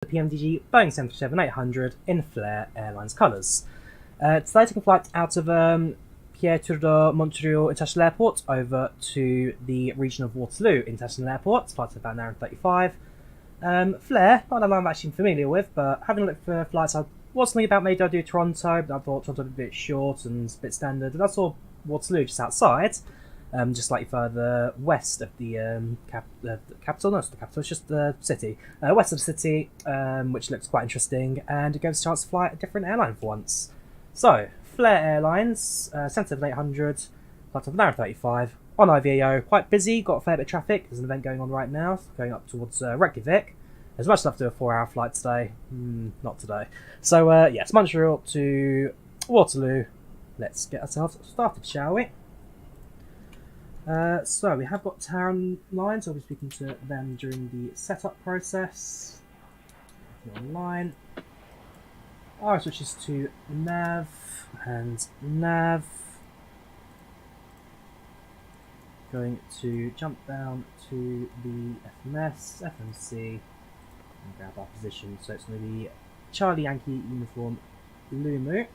the PMDG Boeing 737-800 in Flair Airlines colours. Today taking a flight out of Trudeau Montréal International Airport over to the region of Waterloo International Airport. Flight's about an hour and 35. Flair, not a line I'm actually familiar with, but having a look for flights, I was thinking about maybe I'd do Toronto, but I thought Toronto would be a bit short and a bit standard. And I saw Waterloo just outside, just slightly further west of the capital. No, it's not the capital, it's just the city. West of the city, which looks quite interesting, and it gives us a chance to fly a different airline for once. So, Flair Airlines, 737-800, flight of an hour and 35, on IVAO, quite busy, got a fair bit of traffic. There's an event going on right now, going up towards Reykjavik. There's much left to do a 4-hour flight today. Not today. So, yes, Montreal to Waterloo. Let's get ourselves started, shall we? So, we have got town lines. I'll be speaking to them during the setup process. Online. Our switches to nav and nav. Going to jump down to the FMS, FMC, and grab our position. So it's going to be Charlie Yankee Uniform Lima.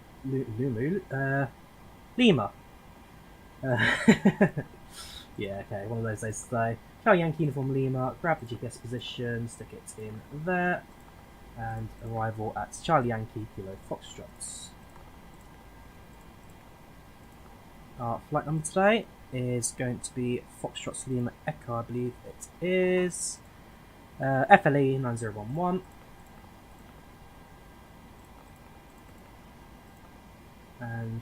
Yeah, okay, one of those days today. Charlie Yankee Uniform Lima, grab the GPS position, stick it in there, and arrival at Charlie Yankee Kilo Foxtrot. Our flight number today is going to be Foxtrot Lima Echo, I believe it is. FLE 9011. And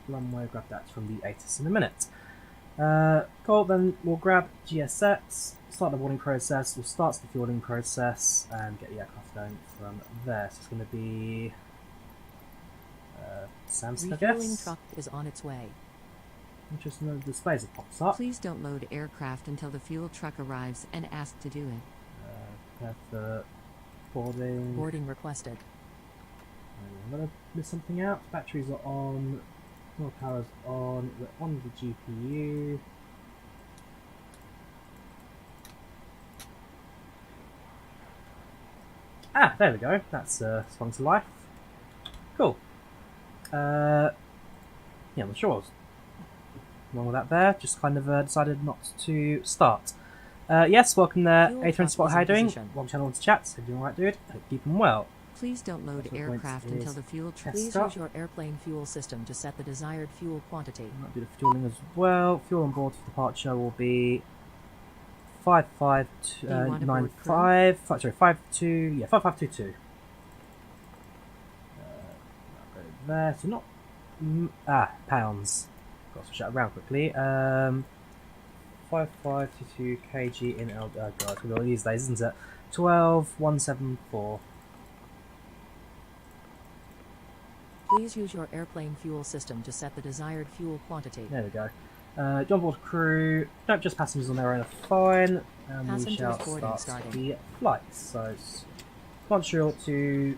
runway, grab that from the ATIS in a minute. Cool, then we'll grab GSX, start the boarding process, we'll start the fueling process, and get the aircraft going from there. So it's going to be Samson, I guess. Refueling truck is on its way. Interesting, the displays have popped up. Please don't load aircraft until the fuel truck arrives and ask to do it. Prepare for boarding. Boarding requested. I'm going to miss something out. Batteries are on. More power's on. We're on the GPU. Ah, there we go. That's swung to life. Cool. Yeah, I'm not sure what's wrong with that there. Just kind of decided not to start. Yes, welcome there. A20 Spot, how you doing? Welcome channel to chat. So doing alright, dude? Hope you keeping well. Please don't load aircraft until the fuel truck. Please use your airplane fuel system to set the desired fuel quantity. Might do the fueling as well. Fuel on board for departure will be 5595. Sorry, 5522. Go there. So not pounds. Got to switch that around quickly. 5522 kg in L. Oh god, we've got all these days, isn't it? 12174. Please use your airplane fuel system to set the desired fuel quantity. There we go. On board crew. Nope, just passengers on their own are fine. And we shall start the flight. So it's Montreal to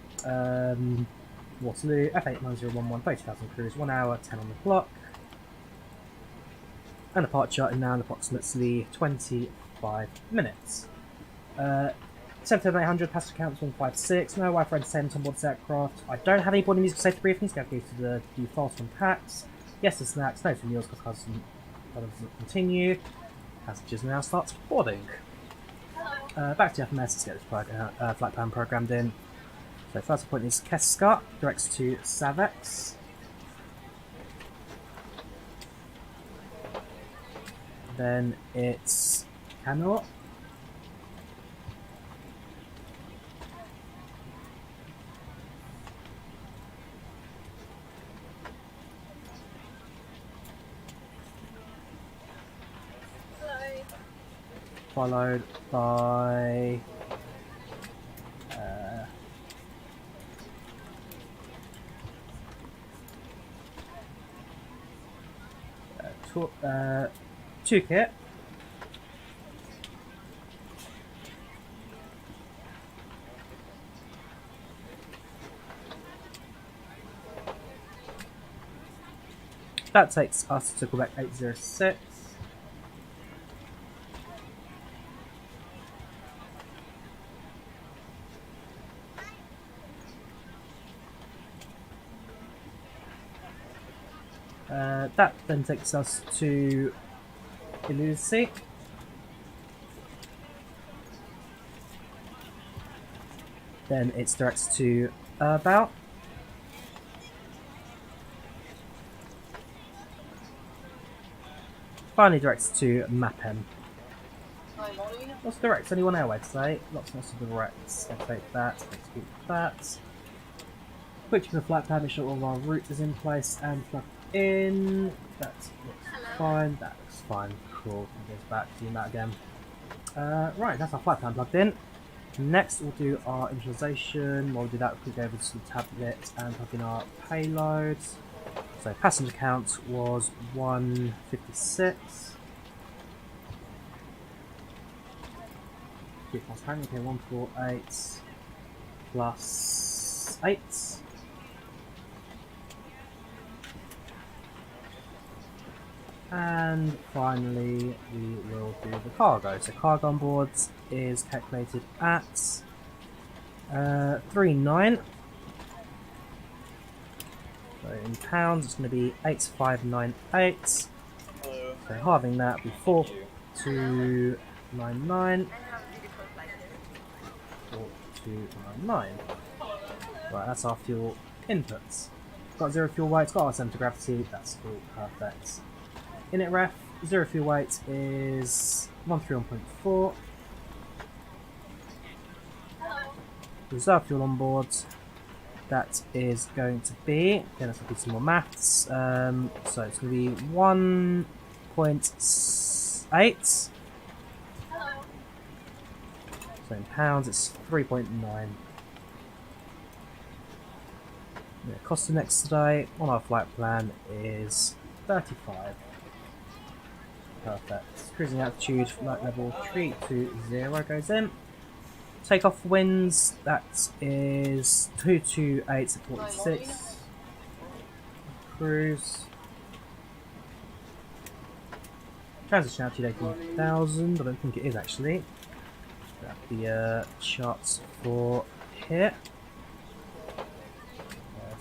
Waterloo, F89011, 30,000 crews, 1 hour, 10 on the clock. And departure in now in approximately 25 minutes. 737-800, passenger count 156, no Wi-Fi entertainment on board this aircraft. I don't have any boarding music safety briefings, go to the default on packs. Yes to snacks, no to meals because doesn't continue. Passengers now start boarding. Back to FMS, let's get this flight plan programmed in. So first point is Keska, directs to Savex. Then it's Cano. Followed by Toolkit. That takes us to Quebec 806. That then takes us to Illusi. Then it's directs to IVAO. Finally directs to Mappen. What's directs? Only one airway today. Lots and lots of directs. I'll take that. Execute that. Quick the flight plan, make sure all of our route is in place and plugged in. That looks fine. That looks fine. Cool. It goes back to doing that again. Right, that's our flight plan plugged in. Next, we'll do our initialization. While we do that, we'll go over to the tablet and plug in our payload. So, passenger count was 156. Plus hang, okay, 148 plus 8. And finally, we will do the cargo. So cargo on board is calculated at 39. So in pounds, it's going to be 8598. So halving that will be 4299. 4299. Right, that's our fuel inputs. Got 0 fuel weight, got our center of gravity, that's all perfect. Init ref, 0 fuel weight is 131.4. Reserve fuel on board, that is going to be, again let's do some more maths, so it's going to be 1.8. So in pounds it's 3.9. Yeah, cost of next today on our flight plan is 35. Perfect. Cruising altitude, flight level 320 goes in. Takeoff winds, that is 228 at 46. Cruise. Transition altitude 18,000, I don't think it is actually. Got the charts for here.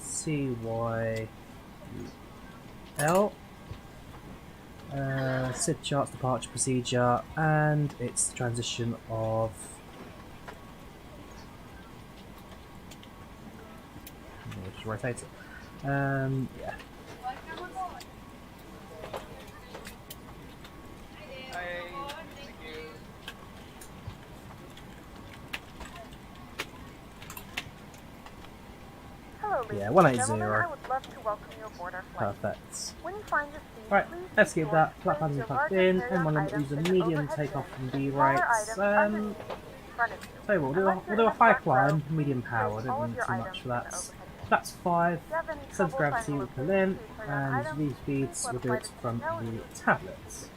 CYL. SID charts, departure procedure, and it's the transition of. I'll just rotate it. Yeah. Yeah, 180. Perfect. Right, let's give that flat panel plugged in, and we'll use a medium takeoff from B right. So we'll do a high climb, medium power, don't need too much for that. That's 5, center of gravity will pull in, and these speeds will do it from the tablets.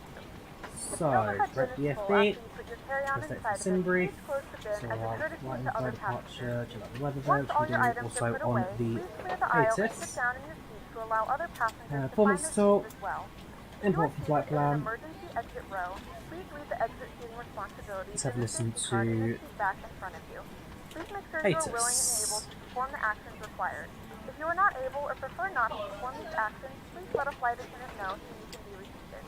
So, correct the FB, press X for sim brief, so our flight info, departure, check out the weather there, which we do also on the ATIS. Performance tool, import from flight plan. Let's have a listen to ATIS. If you are not able or prefer not to perform these actions, please let a flight attendant know so you can be reseated.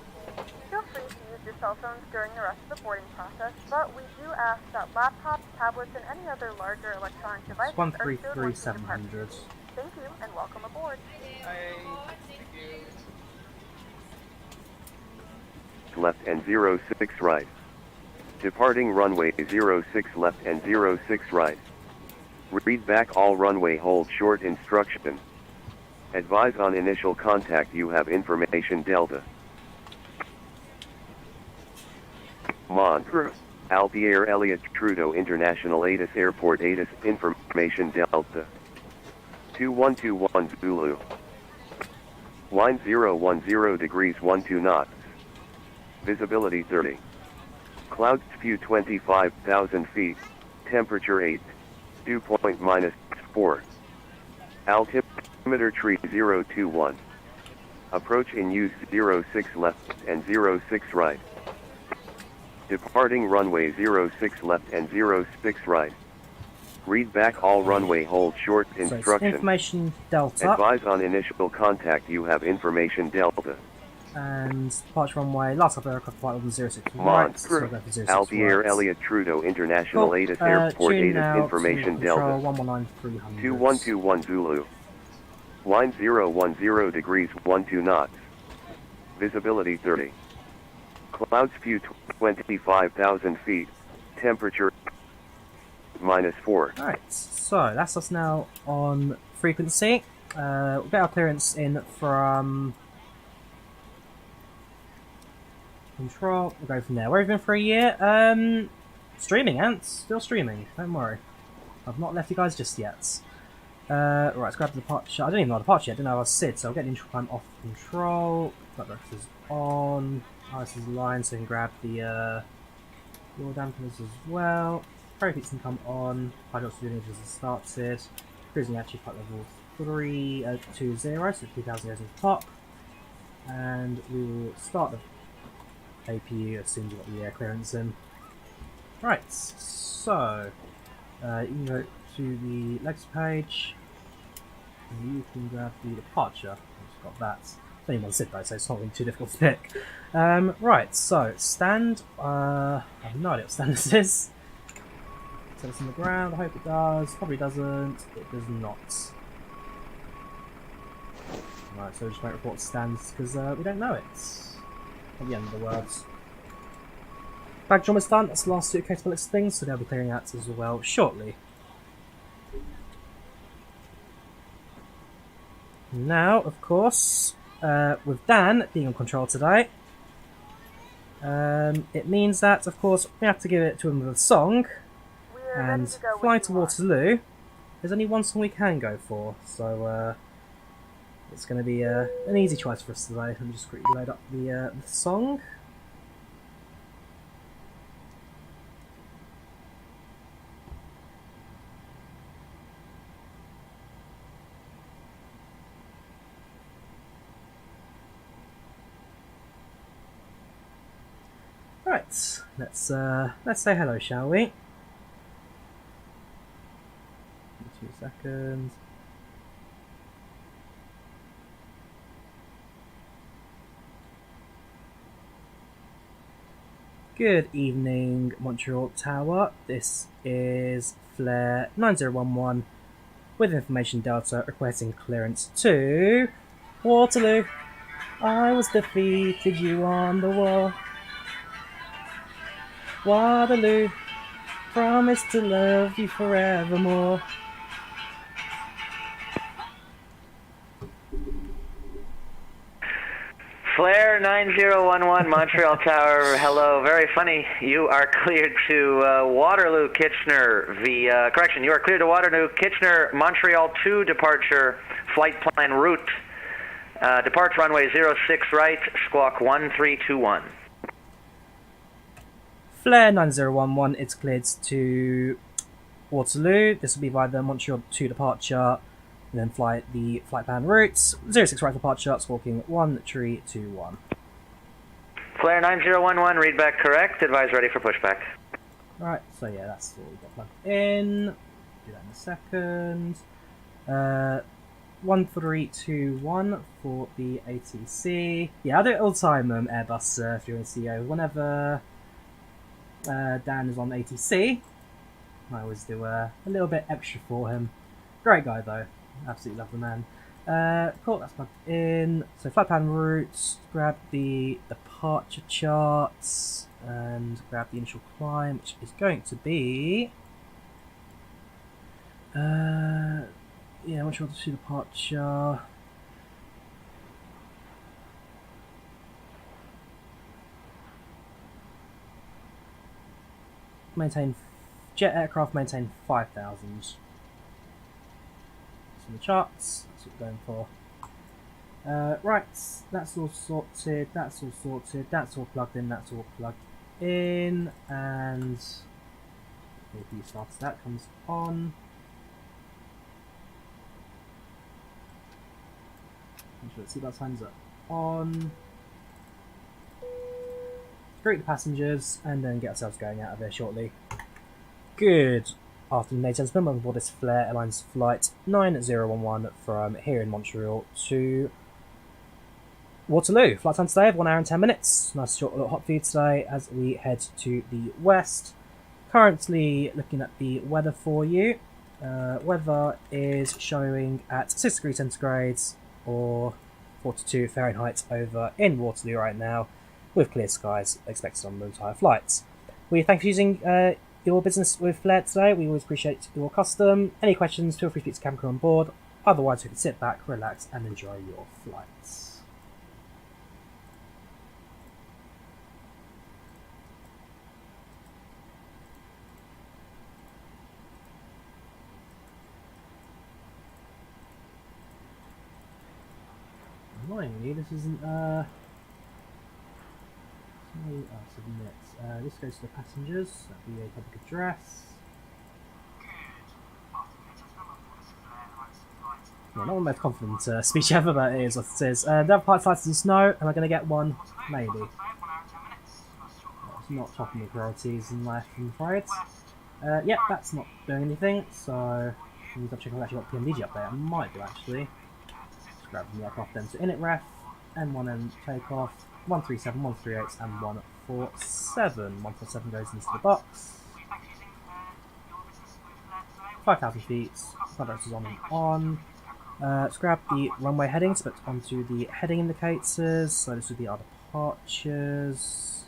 Feel free to use your cell phones during the rest of the boarding process, but we do ask that laptops, tablets, and any other larger electronic devices are stowed once in your departure. Thank you, and welcome aboard. Left and 06 right. Departing runway 06 left and 06 right. Read back all runway hold short instruction. Advise on initial contact you have information Delta. Montreal, Pierre Elliott Trudeau International Airport information Delta. 2121 Zulu. Wind 010 degrees 12 knots. Visibility 30. Clouds view 25,000 feet. Temperature 8. Dew point -4. Altimeter tree 021. Approach in use 06 left and 06 right. Departing runway 06 left and 06 right. Read back all runway hold short So it's instruction. information Delta. Advise on initial contact you have information Delta. And departure runway, last up aircraft flight on 06 right. Mont, So we'll go for 06 Altier right. Elliott Trudeau International Cool. Airport Tune ATIS now information to Delta. control 119300. 2121 Zulu. Line 010 degrees 12 knots. Visibility 30. Cloud spew 25,000 feet. Temperature -4. Alright, so that's us now on frequency. We'll get our clearance in from control. We'll go from there. Where have we been for a year? Streaming, Ants. Still streaming. Don't worry. I've not left you guys just yet. Right, let's grab the departure. I don't even know the departure yet. I didn't know I was SID, so I'll get the intro climb off control. Flight directors on. RS is aligned, so we can grab the fuel dampeners as well. Parakeets can come on. Hydraulic studio has started. Cruising actually flight level 320, so 3,000 goes on the top. And we will start the APU as soon as we've got the air clearance in. Right, so you can go to the legs page. And you can grab the departure. I've just got that. It's only one sit though, so it's not really too difficult to pick. Right, so stand. I have no idea what stand this is. Set this on the ground. I hope it does. Probably doesn't. It does not. Right, so we just won't report stands because we don't know it. At the end of the words. Baggage almost done. That's the last two capabilities things, so they'll be clearing out as well shortly. Now, of course, with Dan being on control today, it means that, of course, we have to give it to him with a song. And flying to Waterloo, there's only one song we can go for, so it's going to be an easy choice for us today. Let me just quickly load up the song. Right, let's say hello, shall we? 2 seconds. Good evening, Montreal Tower. This is Flair 9011 with information Delta requesting clearance to Waterloo. I was defeated, you on the wall. Waterloo, promise to love you forevermore. Flair 9011 Montreal Tower, hello. Very funny. You are cleared to Waterloo, Kitchener. Correction, you are cleared to Waterloo, Kitchener, Montreal 2 departure, flight plan route. Departure runway 06 right, squawk 1321. Flair 9011, it's cleared to Waterloo. This will be via the Montreal 2 departure, and then flight the flight plan routes. 06 right departure, squawking 1321. Flair 9011, read back correct. Advise ready for pushback. Right, so yeah, that's all we've got plugged in. Do that in a second. 1321 for the ATC. Yeah, I do it all the time, Airbus, if you're in CEO. Whenever Dan is on ATC, I always do a little bit extra for him. Great guy though, absolutely love the man. Cool, that's plugged in. So flight plan routes, grab the departure charts, and grab the initial climb, which is going to be yeah, which one to see departure. Maintain jet aircraft, maintain 5,000. It's in the charts, that's what we're going for. Right, that's all sorted, that's all sorted, that's all plugged in, that's all plugged in, and APU starts, that comes on. Make sure the seatbelt signs are on. Greet the passengers and then get ourselves going out of here shortly. Good Afternoon, ladies and gentlemen, welcome aboard this Flair Airlines flight 9011 from here in Montreal to Waterloo. Flight time today of 1 hour and 10 minutes. Nice short little hop for you today as we head to the west. Currently looking at the weather for you. Weather is showing at 6 degrees centigrade or 42 Fahrenheit over in Waterloo right now, with clear skies expected on the entire flight. We thank you for using your business with Flair today. We always appreciate your custom. Any questions, feel free to speak to camera crew on board. Otherwise, you can sit back, relax, and enjoy your flights. Annoyingly, this isn't submit. This goes to the passengers. That'll be a public address. Yeah, not the most confident speech ever, but it is what it is. They have flight sites in snow. Am I going to get one? Maybe. It's not top of my priorities in life, I'm afraid. Yep, that's not doing anything, so I need to check if I've actually got PMDG update. I might do actually. Just grab the aircraft then. So init ref, N1N takeoff, 137, 138, and 147. 147 goes into the box. 5,000 feet. Product is on and on. Let's grab the runway headings, but onto the heading indicators. So this would be our departures.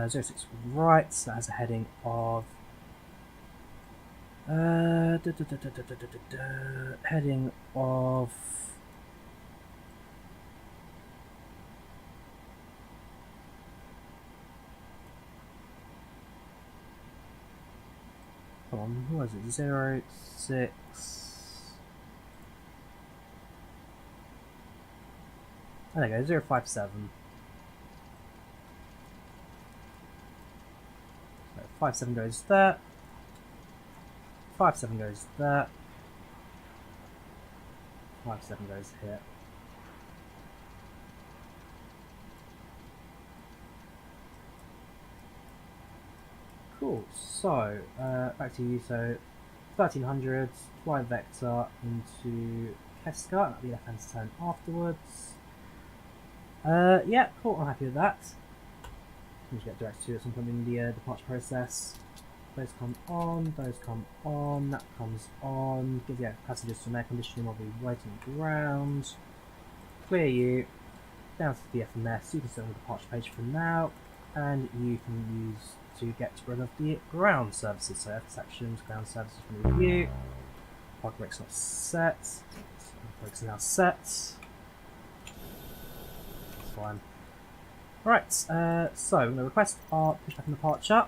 06 right, so that has a heading of heading of come on, who was it? 06 there you go, 057. So 57 goes there. 57 goes there. 57 goes here. Cool, so back to you. So 1300, fly vector into Keska, that'll be left hand turn afterwards. Yeah, cool, I'm happy with that. Just get direct to at some point in the departure process. Those come on, that comes on. Give the passengers some air conditioning while we wait on the ground. Clear you, down to the FMS, you can sit on the departure page for now, and you can use to get rid of the ground services. So F sections, ground services from review. Park brakes not set. Brakes are now set. That's fine. Right, so I'm going to request our pushback and departure.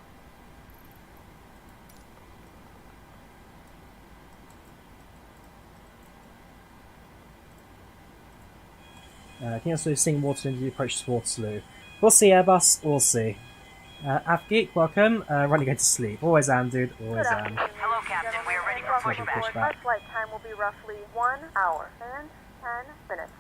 Can you also sing Waterloo as you approach Waterloo? We'll see, Airbus, we'll see. Afgeek, welcome. Running going to sleep. Always am, dude. Always am. Hello, Captain. We are ready for pushback. Our flight time will be roughly 1 hour and 10 minutes.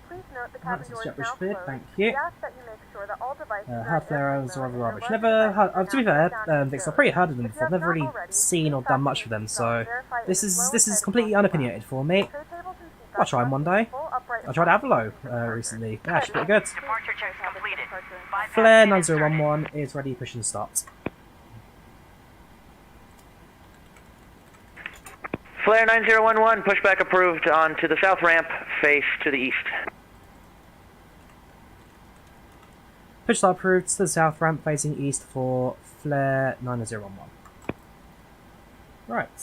Please note the cabin doors now closed. Thank you. We ask that you make sure that all devices How Flair Airlines are rather rubbish. Never heard, to be fair, I've pretty heard of them before. I've never really seen or done much with them, so this is completely unopinionated for me. I'll try them one day. I tried AVAO recently. They're actually pretty good. Departure checks completed. Flair 9011 is ready to push and start. Flair 9011, pushback approved onto the south ramp, face to the east. Push start approved to the south ramp facing east for Flair 9011. Right,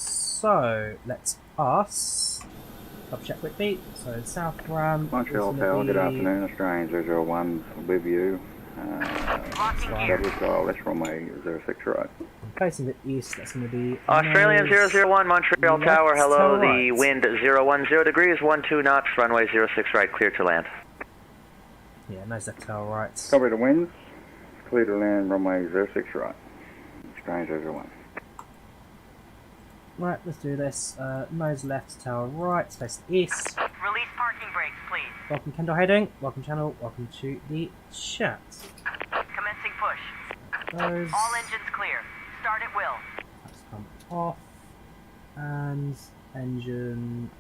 so let's ask. Double check quickly. So south ramp. Montreal Tower, good afternoon. Australian 001 with you. That's runway 06 right. Facing the east, that's going to be Australian 001, Montreal Tower, hello. Right. The wind 010 degrees, 12 knots, runway 06 right, clear to land. Yeah, nose left tail right. Cover the winds. Clear to land, runway 06 right. Australian 01. Right, let's do this. Nose left, tail right, face east. Release parking brakes, please. Welcome, Kendall Hayden. Welcome, channel. Welcome to the chat. Commencing push. goes. All engines clear. Start at will. That's come off. And engine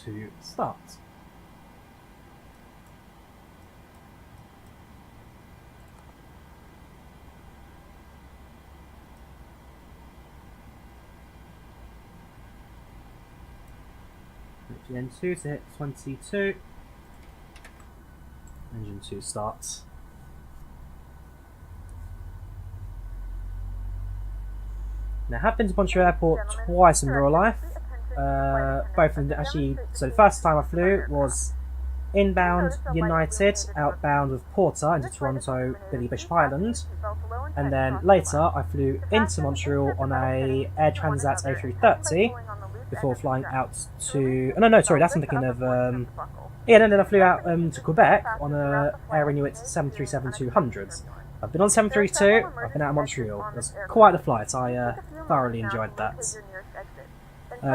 to start. Engine 2 to hit 22. Engine 2 starts. Now, I have been to Montreal Airport twice in real life. Both in actually, so the first time I flew was inbound United, outbound with Porter into Toronto, Billy Bishop Island, and then later I flew into Montreal on a Air Transat A330 before flying out to. Oh, no, sorry, that's I'm thinking of. Yeah, and then I flew out to Quebec on a Air Inuit 737-200. I've been on 732, I've been out of Montreal. It was quite a flight, I thoroughly enjoyed that.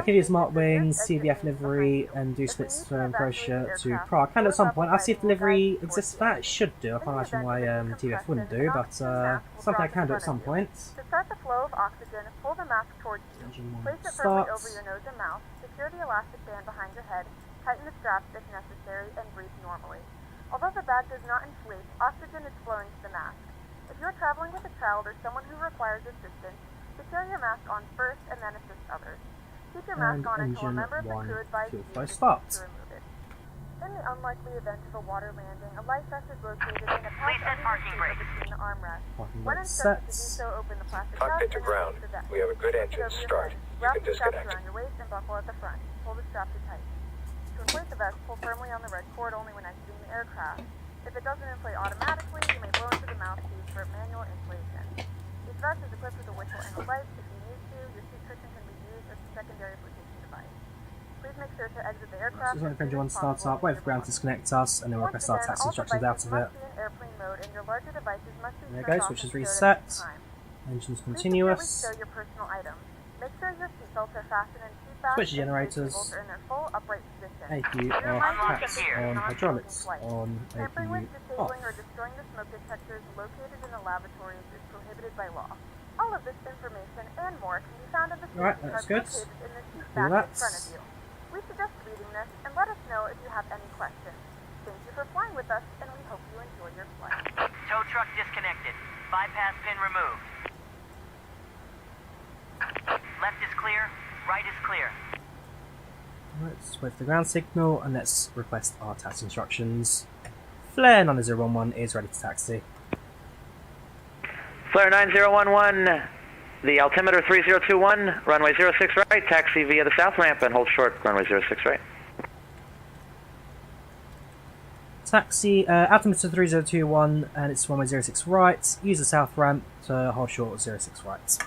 Can use Smart Wings, CVF livery, and do splits from Croatia to Prague. Can at some point. I'll see if delivery exists for that. It should do. I can't imagine why TVF wouldn't do, but something I can do at some point. To start the flow of oxygen, pull the mask towards you. Place it firmly over your nose and mouth, secure the elastic band behind your head, tighten the straps if necessary, and breathe normally. Although the bag does not inflate, oxygen is flowing to the mask. If you are traveling with a child or someone who requires assistance, secure your mask on first and then assist others. Keep your mask on until a member of the crew advises you to remove it. In the unlikely event of a water landing, a life vest is located in a pouch between the armrests. When instructed to do so, open the plastic Cockpit to ground. We have a good engine start. You can disconnect. Around your waist and buckle at the front. Pull the strap to tight. To inflate the vest, pull firmly on the red cord only when exiting the aircraft. If it doesn't inflate automatically, you may blow into the mouthpiece for manual inflation. This vest is equipped with a whistle and a light. If you need to, your seat cushion can be used as a secondary flotation device. Please make sure to exit the aircraft. So if anyone starts up, wait for ground to disconnect us, and then we'll press our taxi instructions out of it. There it goes, which is reset. Engine's continuous. Make sure your seatbelts are fastened in seat Switch generators. are in their full upright position. APU off, tax on, hydraulics on, Tampering APU with, off. disabling, or destroying the smoke detectors located in the lavatories is prohibited by law. All of this information and more can be found in the Alright, safety that's card good. located in the seat Do back that. in front of you. We suggest reading this and let us know if you have any questions. Thank you for flying with us, and we hope you enjoy your flight. Tow truck disconnected. Bypass pin removed. Left is clear. Right is clear. Let's wait for the ground signal and let's request our taxi instructions. Flair 9011 is ready to taxi. Flair 9011, the altimeter 3021, runway 06 right, taxi via the south ramp and hold short, runway 06 right. Taxi, altimeter 3021 and it's runway 06 right. Use the south ramp to hold short at 06 right.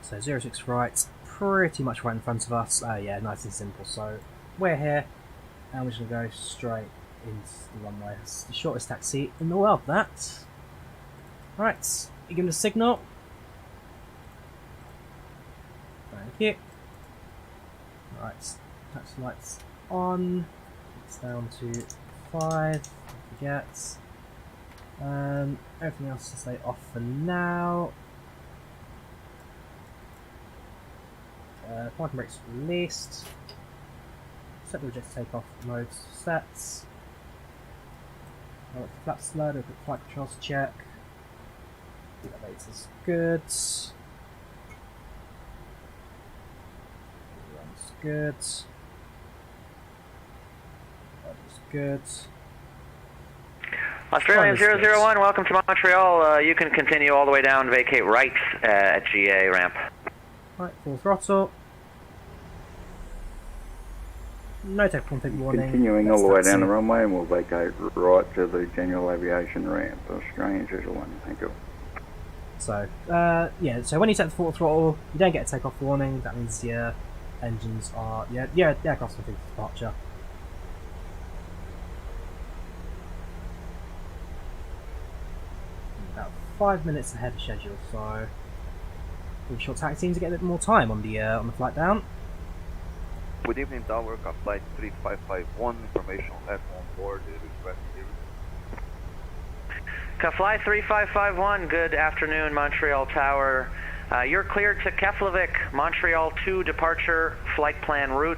So 06 right, pretty much right in front of us. Yeah, nice and simple. So we're here and we're just going to go straight into the runway. It's the shortest taxi in the world, that. Right, you give me the signal. Thank you. Right, taxi lights on. It's down to 5. Don't forget. Everything else to stay off for now. Parking brakes released. Set the reject takeoff mode sets. Flat slide, we'll put flight controls check. Elevator's good. Runs good. That is good. Australian 001, welcome to Montreal. You can continue all the way down, vacate right at GA ramp. Right, full throttle. No technical config warning. Continuing all the way down the runway, and we'll vacate right to the general aviation ramp. Australian 01, thank you. So, yeah, so when you set the full throttle, you don't get a takeoff warning. That means your engines are, the aircraft's configured for departure. About 5 minutes ahead of schedule, so we'll be short taxiing to get a bit more time on the flight down. Good evening, Tower. Flight 3551. Information left on board. Request Fly 3551, good afternoon, Montreal Tower. You're cleared to Keflavik, Montreal 2 departure, flight plan route.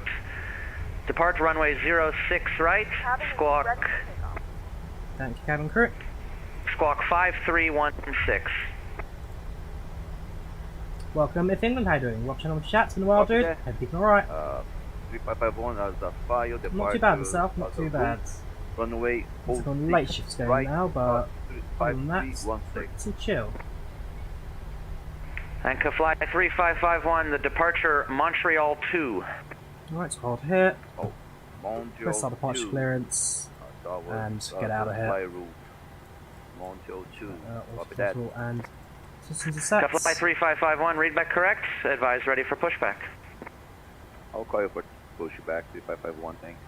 Depart runway 06 right, squawk. Thank you, cabin crew. Squawk 5316. Welcome, if England, how you doing? Rob channel chat's been a while, dude. Hope you're alright. 3551 as a fire departure. Not too bad myself, not too bad. Runway It's on late shifts going right, now, but other than that, 5316. pretty chill. And Fly 3551, the departure Montreal 2. Alright, so hold here. Oh, Montreal Press our departure 2. clearance. And get out of here. Montreal 2. Copy Auto that. control and systems are set. Fly 3551, readback correct. Advise ready for pushback. I'll call you for pushback 3551, thanks.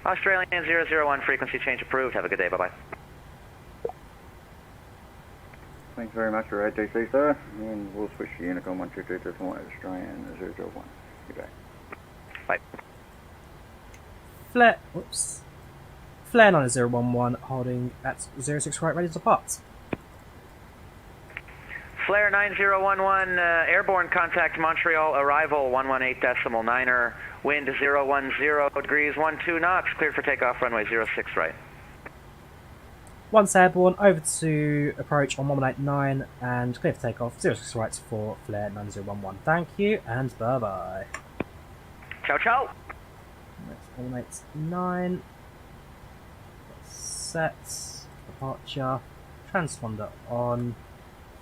Australian 001, frequency change approved. Have a good day, bye-bye. Thanks very much for ATC, sir. And we'll switch to Unicom 122 to Australian 001. Good day. Bye. Flair, whoops. Flair 9011 holding at 06 right, ready to depart. Flair 9011, airborne contact Montreal, arrival 118.9er, wind 010 degrees, 12 knots, cleared for takeoff, runway 06 right. Once airborne, over to approach on 189 and clear for takeoff, 06 right for Flair 9011. Thank you and bye bye. Ciao, ciao. Next 189. Set, departure, transponder on,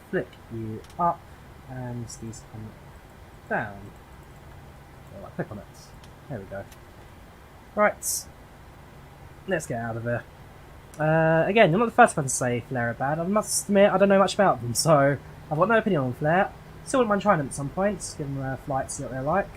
flick you up, and these come down. Oh, I click on it. There we go. Right, let's get out of here. Again, you're not the first one to say Flair are bad. I must admit, I don't know much about them, so I've got no opinion on Flair. Still wouldn't mind trying them at some point, give them a flight, see what they're like.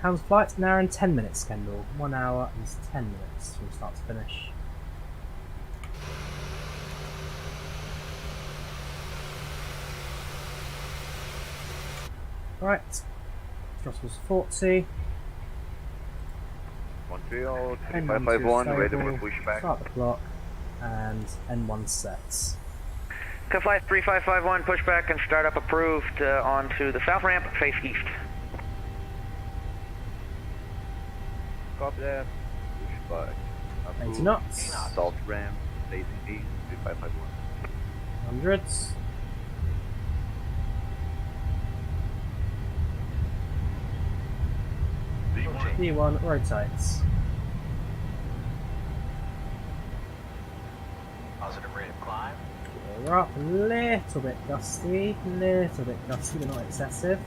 How's flight? An hour and 10 minutes, Kendall. 1 hour and 10 minutes from start to finish. Right. Thrust was 40. Montreal 3551, ready for pushback. Start the clock. And N1 sets. Fly 3551, pushback and startup approved onto the south ramp, face east. Copy that. Pushback. 80 knots. South ramp, facing east, 3551. Hundreds. D1 rotates. Positive rate of climb. We're up a little bit gusty, but not excessive.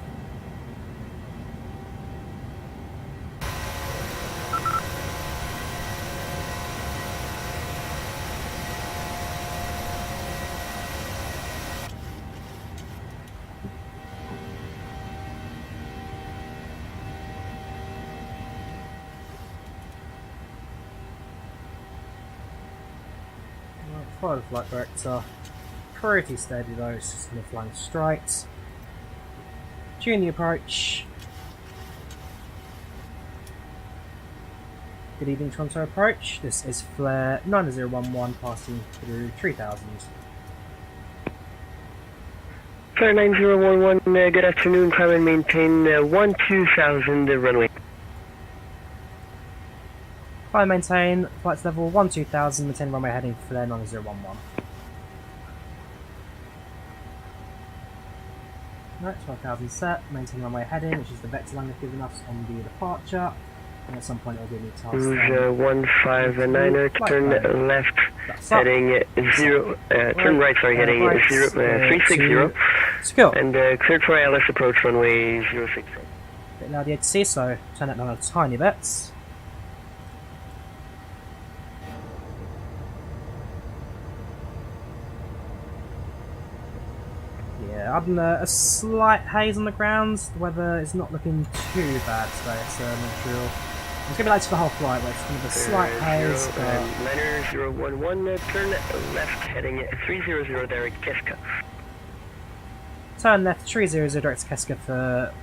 Follow the flight director. Pretty steady though, it's just going to flying straight. Tune the approach. Good evening, Toronto approach. This is Flair 9011 passing through 3000. Flair 9011, good afternoon, climb and maintain 12000 runway. Climb maintain, flights level 12000, maintain runway heading for Flair 9011. Right, 12,000 set, maintain runway heading, which is the vector line they've given us on the departure. And at some point it'll be a new task. Rouge 159er, turn left, heading 0, turn right, sorry, heading 360. Secure. And cleared for ILS approach runway 06. Bit loud to see, so turn it down a tiny bit. Yeah, other than a slight haze on the ground, the weather is not looking too bad today at Montreal. It's going to be like for the whole flight, where it's kind of a slight haze, but... Liner 011, turn left heading 300 direct Keska. Turn left 300 direct Keska for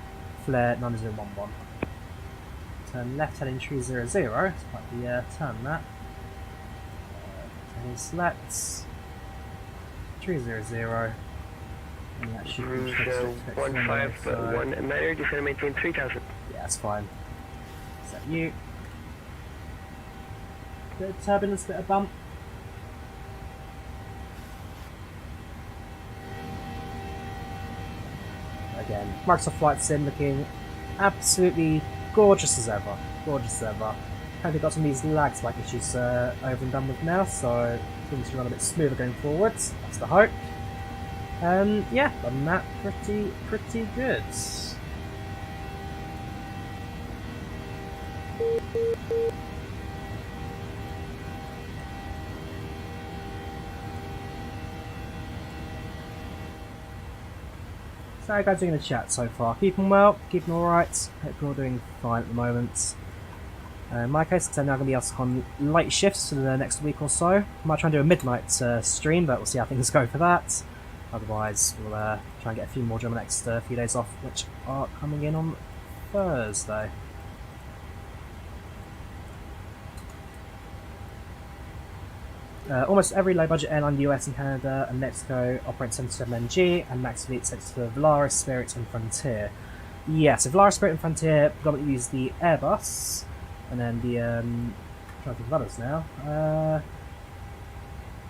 Flair 9011. Turn left heading 300, it's quite the turn that. Select 300. And that should be 151 Liner, just going to maintain 3000. Yeah, that's fine. Set you. Bit of turbulence, bit of bump. Again, Microsoft Flight Sim looking absolutely gorgeous as ever. Gorgeous as ever. Hopefully got some of these lag spike issues over and done with now, so things should run a bit smoother going forwards. That's the hope. Yeah, other than that, pretty good. So how are you guys doing in the chat so far? Keeping well? Keeping alright? Hope you're all doing fine at the moment. In my case, I'm now going to be asked on late shifts for the next week or so. I might try and do a midnight stream, but we'll see how things go for that. Otherwise, we'll try and get a few more during the next few days off, which are coming in on Thursday. Almost every low-budget airline in the US and Canada and Mexico operates 77NG, and Max Fleet sets for Volaris, Spirit and Frontier. Yeah, so Volaris, Spirit and Frontier predominantly use the Airbus, and then the, I'm trying to think of others now.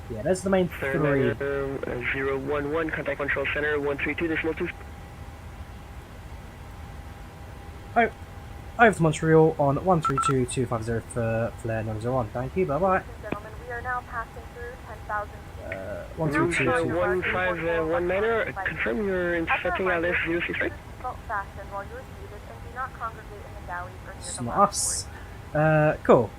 Yeah, those are the main three. 011, contact control center, 132.2. Oh, over to Montreal on 132.250 for Flair 901. Thank you, bye-bye. Gentlemen, we are now passing through 10,000 feet. 151 manor, confirm you're setting out this 063. Fasten while you're seated and do not congregate in the galleys or near It's the not lounge us. board. Cool.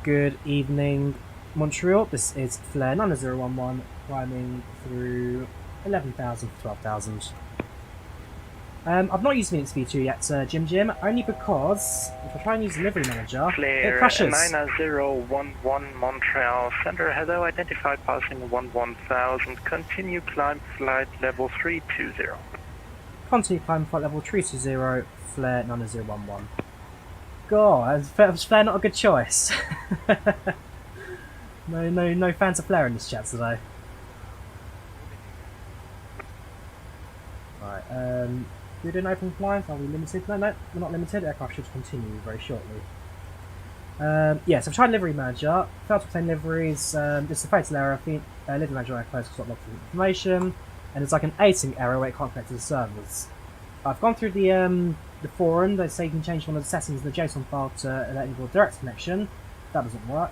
Good evening, Montreal. This is Flair 9011 climbing through 11,000 to 12,000. I've not used Phoenix V2 yet, Jim, only because if I try and use Delivery Manager, it crashes. 9011 Montreal Center, hello, identified passing 11,000, continue climb flight level 320. Continue climb flight level 320, Flair 9011. God, was Flair not a good choice? No fans of Flair in this chat today. Right, we're doing open flying, are we limited? No, we're not limited, aircraft should continue very shortly. Yeah, so I've tried Livery Manager, failed to obtain liveries, this is a fatal error, Livery Manager closed because lots of information, and it's like an async error where it can't connect to the servers. I've gone through the forum, they say you can change one of the settings in the JSON file to enable direct connection. That doesn't work.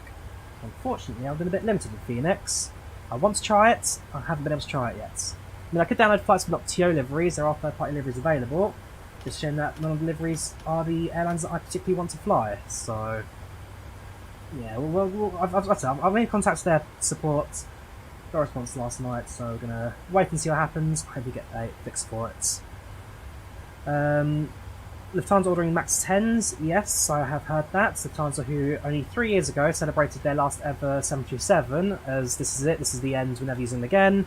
Unfortunately, I've been a bit limited with Phoenix. I want to try it, I haven't been able to try it yet. I mean, I could download flights with TO liveries, there are third-party liveries available, just showing that none of the liveries are the airlines that I particularly want to fly, so... Yeah, I've made contact with their support, got a response last night, so we're going to wait and see what happens, hope we get a fix for it. Lufthansa ordering MAX 10s, yes, I have heard that. Lufthansa, who only 3 years ago celebrated their last ever 737 as this is it, this is the end, we're never using them again.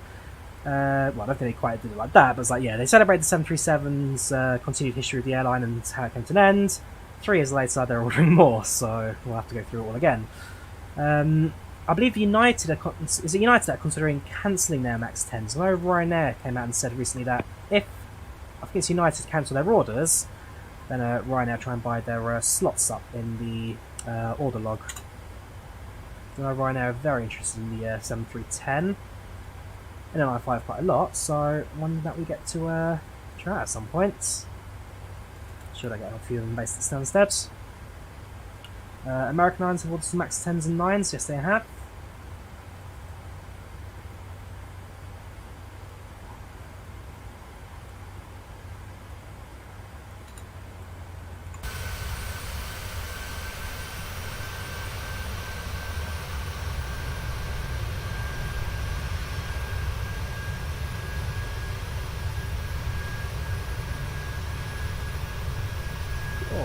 Well, I don't think they quite did it like that, but it's like, yeah, they celebrated the 737's continued history of the airline and how it came to an end. 3 years later, they're ordering more, so we'll have to go through it all again. I believe United is it United that are considering cancelling their MAX 10s? I know Ryanair came out and said recently that if I think it's United cancel their orders, then Ryanair try and buy their slots up in the order log. I know Ryanair are very interested in the 7310. And then I fly quite a lot, so one that we get to try at some point. Should I get a few of them based at Stansted? American Airlines have ordered some MAX 10s and 9s, yes they have.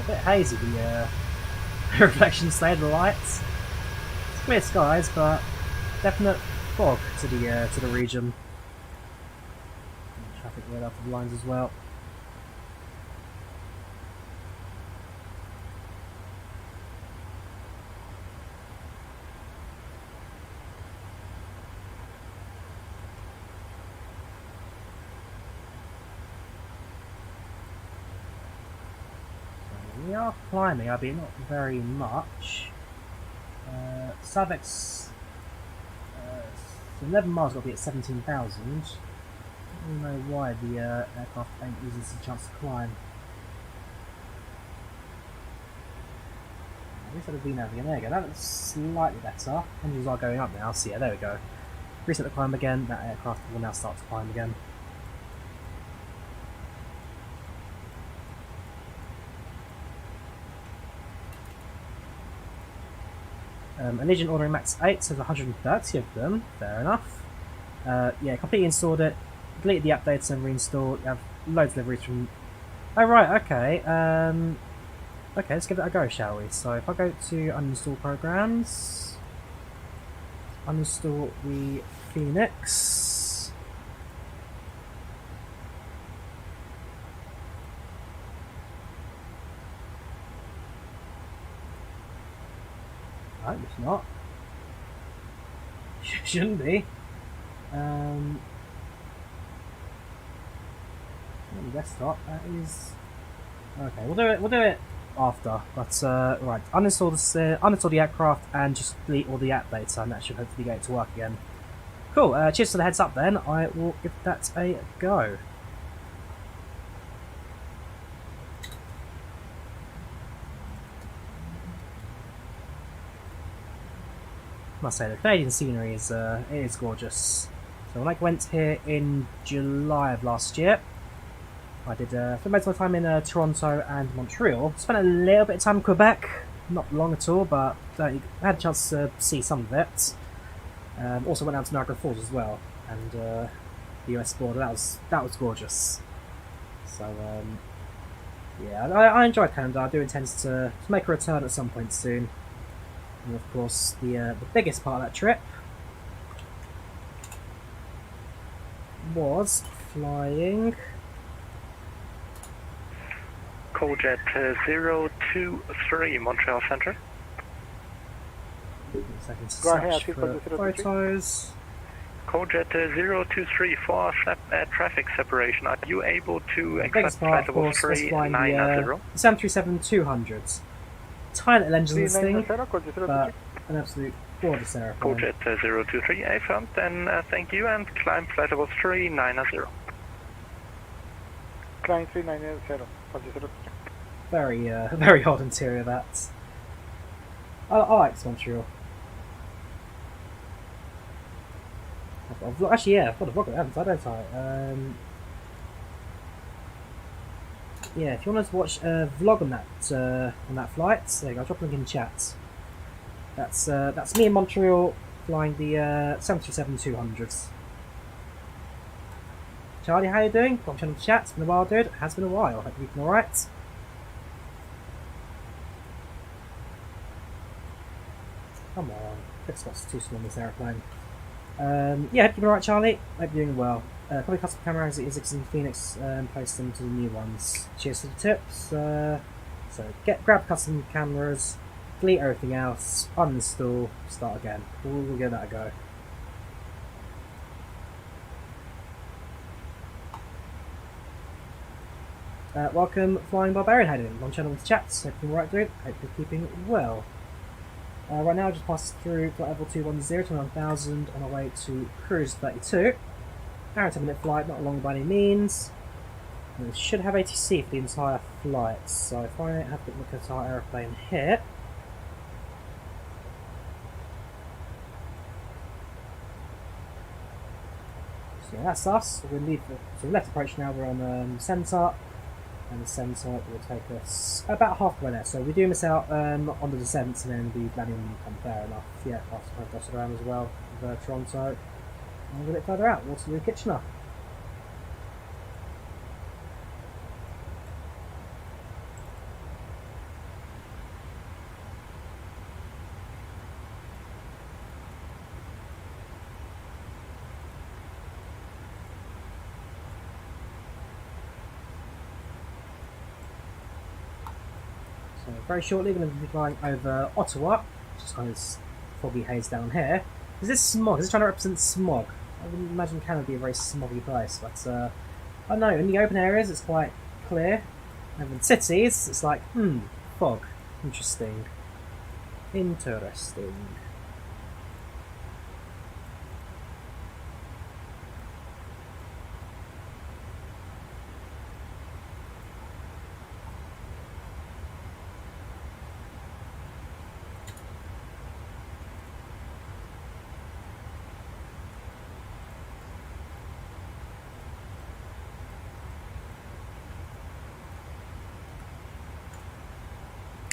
a bit hazy, the reflection state of the lights. It's clear skies, but definite fog to the region. Traffic right after the lines as well. We are climbing, albeit not very much. Savex, 11 miles got to be at 17,000. I don't know why the aircraft ain't using this as a chance to climb. At least I'd have been over again. There we go, that looks slightly better. Engines are going up now, so yeah, there we go. Reset the climb again, that aircraft will now start to climb again. Allegiant ordering max 8, so there's 130 of them, fair enough. Yeah, completely installed it, deleted the updates and reinstalled. You have loads of deliveries from... Oh right, okay. Okay, let's give that a go, shall we? So if I go to uninstall programs, uninstall the Phoenix. I hope it's not. Shouldn't be. Desktop. That is okay. We'll do it after. But right, uninstall the aircraft and just delete all the updates, and that should hopefully get it to work again. Cool. Cheers for the heads up. Then I will give that a go. I must say the Canadian scenery is it is gorgeous. So when I went here in July of last year, I did spent most of my time in Toronto and Montreal. Spent a little bit of time in Quebec, not long at all, but I had a chance to see some of it. Also went out to Niagara Falls as well, and the US border. That was gorgeous. So yeah, I enjoyed Canada. I do intend to make a return at some point soon. And of course, the biggest part of that trip was flying Cojet 023 Montreal Centre. Second to search for photos. Cojet 023 for traffic separation. Are you able to accept flight level 390? The 737-200s. Tiny little engine this thing, but an absolute gorgeous aeroplane. Cojet 023 affirmed, then thank you, and climb flight level 390. Climb 390. Very, very odd interior, that. I like Montreal. Actually, yeah, I've got a vlog, haven't I? Don't I? Yeah, if you want to watch a vlog on that flight, there you go, I'll drop a link in the chat. That's me in Montreal flying the 737-200s. Charlie, how you doing? Got me on the chat. It's been a while, dude. It has been a while. Hope you've been alright. Come on, this was too small in this aeroplane. Yeah, hope you've been alright, Charlie. Hope you're doing well. Probably custom cameras as it is in Phoenix, post them to the new ones. Cheers for the tips. So grab custom cameras, delete everything else, uninstall, start again. We'll give that a go. Welcome, Flying Barbarian. How you doing? On channel with chats. Hope you're alright, dude. Hope you're keeping well. Right now, I just passed through flight level 210 to 1000 on our way to Cruise 32. Hour and 10-minute flight, not long by any means. And we should have ATC for the entire flight. So if I have a look at our aeroplane here. So yeah, that's us. We're leave the left approach now. We're on centre. And the centre will take us about halfway there. So we do miss out on the descent and then we landing on Newcombe, fair enough. Yeah, past the dotted around as well with Toronto. And a bit further out, Waterloo, Kitchener. So very shortly we're going to be flying over Ottawa, which is kind of foggy haze down here. Is this smog? Is this trying to represent smog? I wouldn't imagine Canada would be a very smoggy place, but I don't know, in the open areas it's quite clear, and in cities it's like, fog. Interesting. Interesting.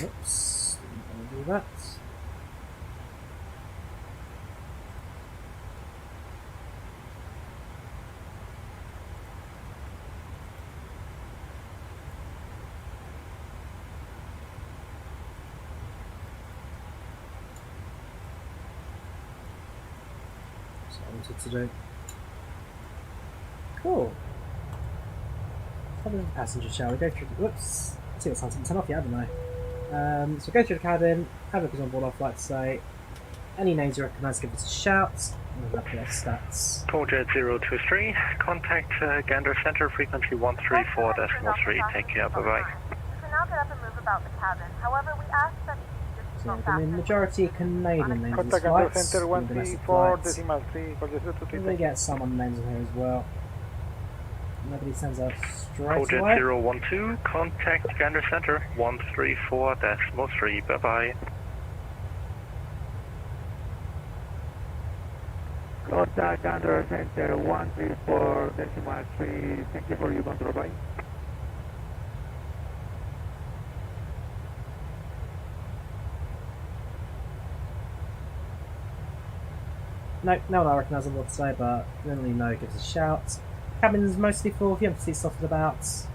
Oops, didn't want to do that. That's what I wanted to do. Cool. Probably passenger, shall we go through? Whoops. I think it's time to turn off, yeah, haven't I? So go through the cabin, have a look at on board our flight today. Any names you recognise, give us a shout. And we'll have their stats. Tooljet 023, contact Gander Center, frequency 134.3. Take care, bye bye. You can now get up and move about the cabin. However, we ask that you So the majority Canadian names in this flight. Center 134.3. We get some on the names in here as well. Nobody sends out straight away. Tooljet 012, contact Gander Center 134.3. Bye bye. Contact Gander Center 134.3. Thank you for your control, bye. No one I recognise on board today, but if you don't really know, give us a shout. Cabin's mostly full, a few empty seats dotted about.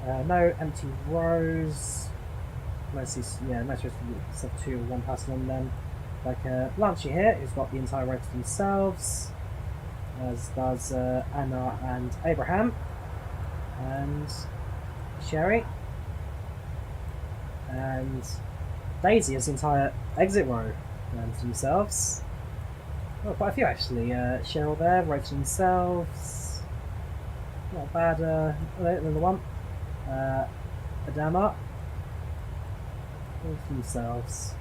No empty rows. Mostly, yeah, most rows have 2 or 1 person on them. Like Blanchie here, who's got the entire row to themselves, as does Anna and Abraham, and Sherry, and Daisy has the entire exit row to themselves. Oh, quite a few actually. Cheryl there, row to themselves. Not bad, another one. Adama. All for themselves.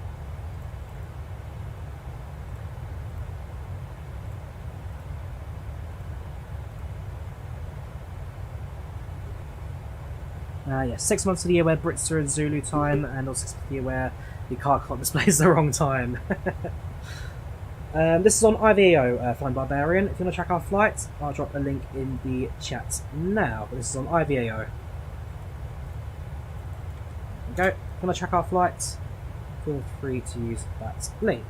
Yeah, 6 months of the year where Brits are in Zulu time, and also 6 months of the year where the car clock displays the wrong time. This is on IVAO, Flying Barbarian. If you want to track our flight, I'll drop a link in the chat now. But this is on IVAO. There we go. If you want to track our flight, feel free to use that link.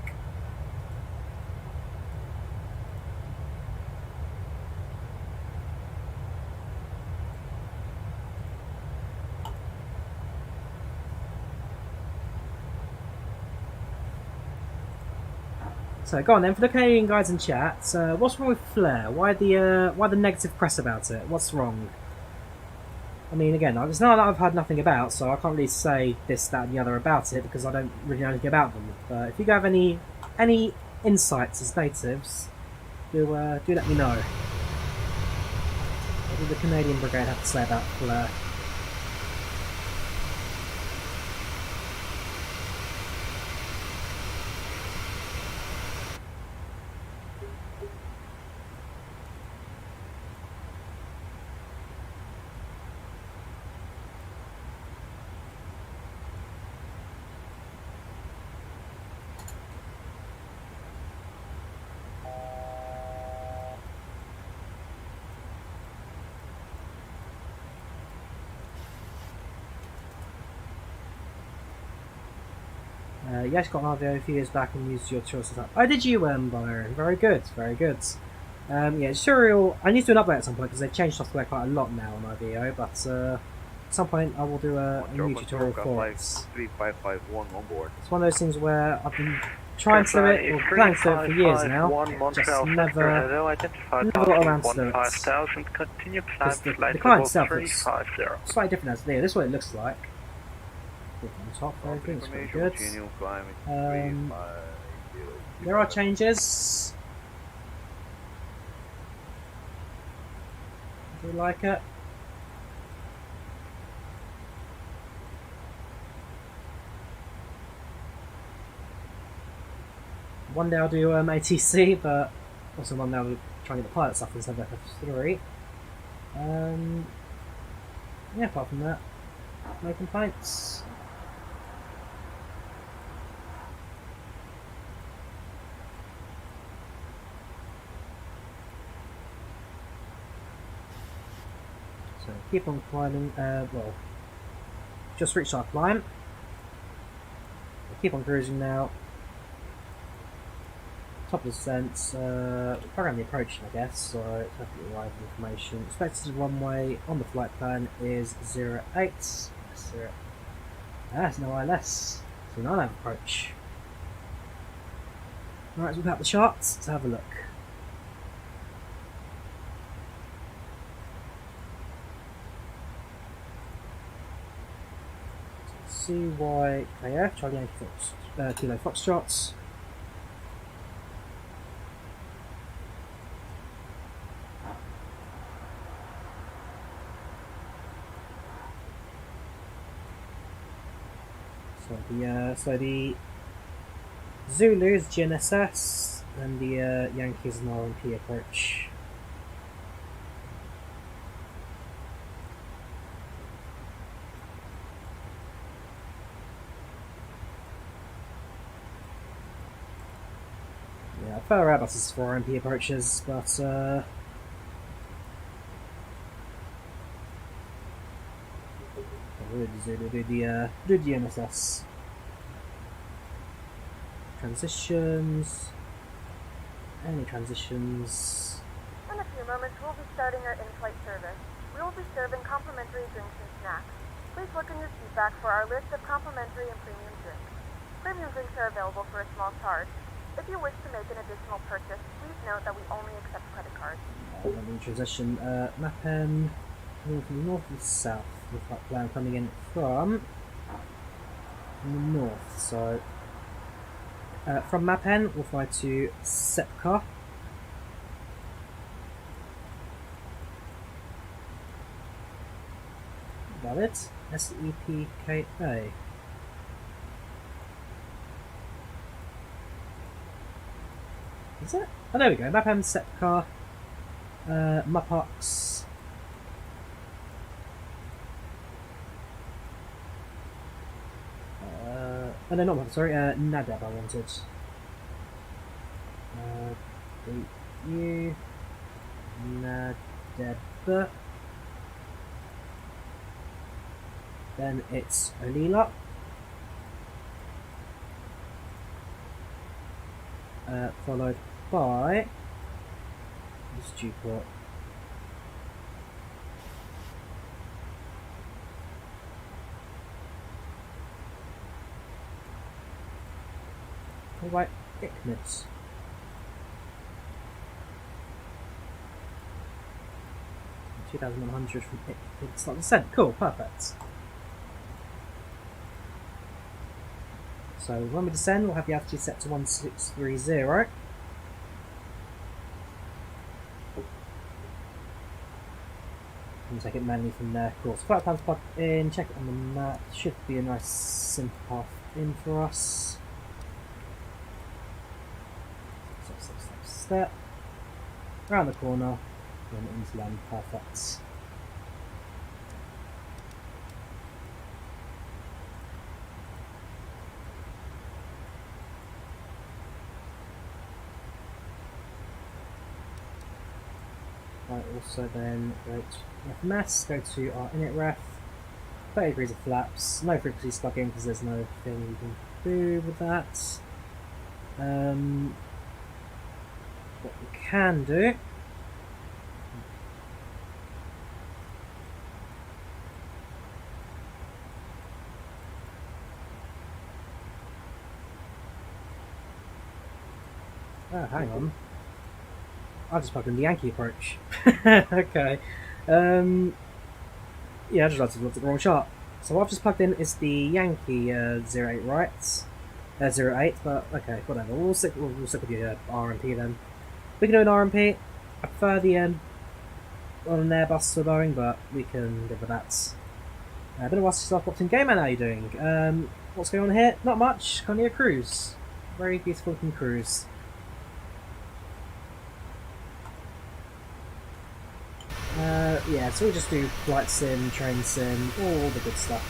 So go on then, for the Canadian guys in chat, what's wrong with Flair? Why the negative press about it? What's wrong? I mean, again, it's not that I've heard nothing about, so I can't really say this, that, and the other about it because I don't really know anything about them. But if you have any insights as natives, do let me know. What do the Canadian Brigade have to say about Flair? Yes, got an RVO a few years back and used your choices up. Oh, did you, Byron? Very good, very good. Yeah, Serial, I need to do an update at some point because they've changed software quite a lot now on IVAO, but at some point I will do a new tutorial for it. 3551 on board. It's one of those things where I've been trying to do it, or planning to do it for years now, just never got around to do it. Because the client itself is slightly different as there. This is what it looks like. On top, everything's pretty Information, good. continual climate, There are changes. Do you like it? One day I'll do ATC, but also one day I'll try and get the pilot stuff instead of F3. Yeah, apart from that, no complaints. So keep on climbing. Well, just reached our climb. We'll keep on cruising now. Top of the descent, program the approach, I guess, so perfectly arrival information. Expected runway on the flight plan is 08. Yes, 0. That's no ILS, so now I have approach. Alright, so we've got the charts, let's have a look. CYKF, Charlie Yankee Fox, Kilo Foxtrots. So the Zulu is GNSS, and the Yankees and RMP approach. Yeah, Flair Airlines is for RMP approaches, but Zulu do the GNSS. Transitions. Any transitions? In a few moments, we'll be starting our in-flight service. We will be serving complimentary drinks and snacks. Please look in your seat back for our list of complimentary and premium drinks. Premium drinks are available for a small charge. If you wish to make an additional purchase, please note that we only accept credit cards. Let me transition. Mappen, coming from north and south. With that plan coming in from the north. So from Mappen, we'll fly to Sepka. Got it. SEPKA. Is it? Oh, there we go. Mappen, Sepka, Mupox. Oh, no, not Mupox, sorry. Nadab I wanted. You. Nadab. Then it's Olila. Followed by Stewport. Alright, Icknids. $2,100 from Icknids like descent. Cool, perfect. So when we descend, we'll have the altitude set to 1630. And take it manually from there, of course. Flight plan's plugged in, check it on the map. Should be a nice simple path in for us. Step. Around the corner, and into land, perfect. Right, also then go to FMS, go to our init ref, 30 degrees of flaps, no frequency stuck in because there's no thing you can do with that. What we can do hang on. I've just plugged in the Yankee approach. Okay. Yeah, I just looked at the wrong chart. So what I've just plugged in is the Yankee 08 right, 08, but okay, whatever. We'll stick with the RMP then. We can do an RMP. I prefer the on an Airbus to a Boeing, but we can live with that. Been a while since I've popped in. Game Man, how are you doing? What's going on here? Not much. Currently a cruise. Very beautiful looking cruise. Yeah, so we'll just do flight sim, train sim, all the good stuff.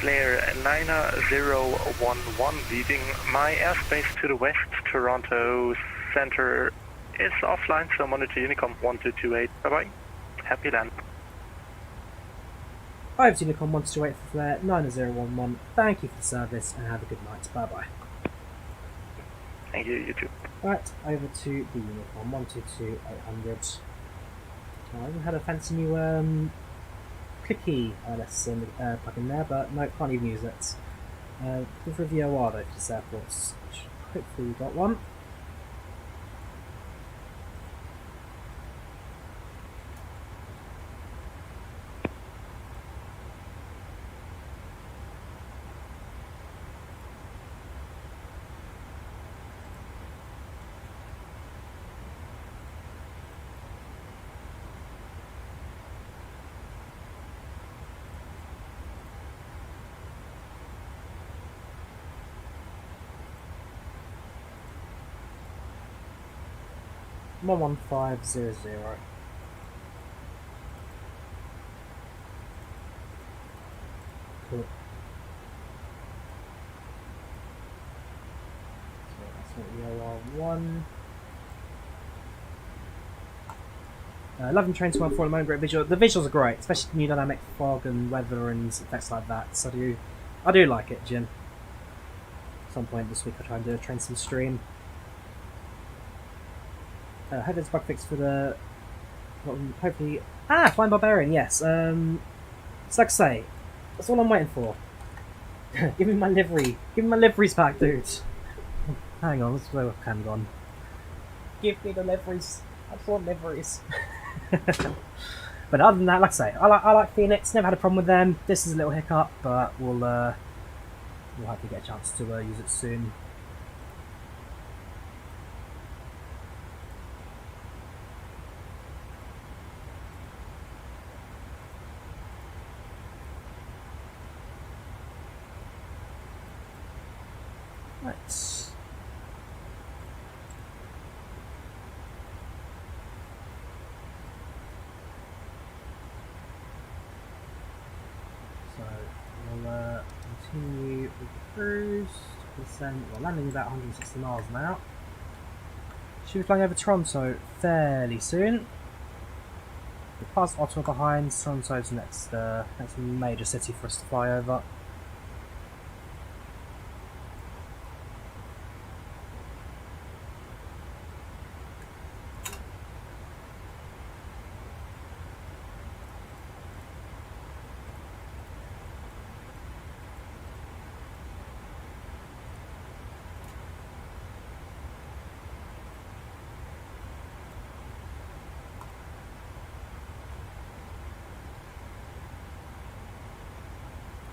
Flair 9011, leaving my airspace to the west. Toronto Center is offline, so monitor Unicom 1228. Bye-bye. Happy land. I've seen Unicom 1228 for Flair 9011. Thank you for the service and have a good night. Bye bye. Thank you, you too. Right, over to the Unicom 122800. I even had a fancy new clicky ILS plug in there, but no, can't even use it. Good for a VOR though for this airport. Hopefully we got one. One 1500. Cool. So that's what we are one. Loving train 214 at the moment, great visual. The visuals are great, especially new dynamic fog and weather and effects like that. So I do like it, Jim. At some point this week I'll try and do a train sim stream. Hope there's a bug fix for the... hopefully... Flying Barbarian, yes. So like I say, that's all I'm waiting for. Give me my livery. Give me my liveries back, dude. Hang on, let's go cam on. Give me the liveries. I just want liveries. But other than that, like I say, I like Phoenix. Never had a problem with them. This is a little hiccup, but we'll hopefully get a chance to use it soon. Right. So we'll continue with the cruise. We're landing about 160 miles now. Should be flying over Toronto fairly soon. We passed Ottawa behind. Toronto's the next major city for us to fly over.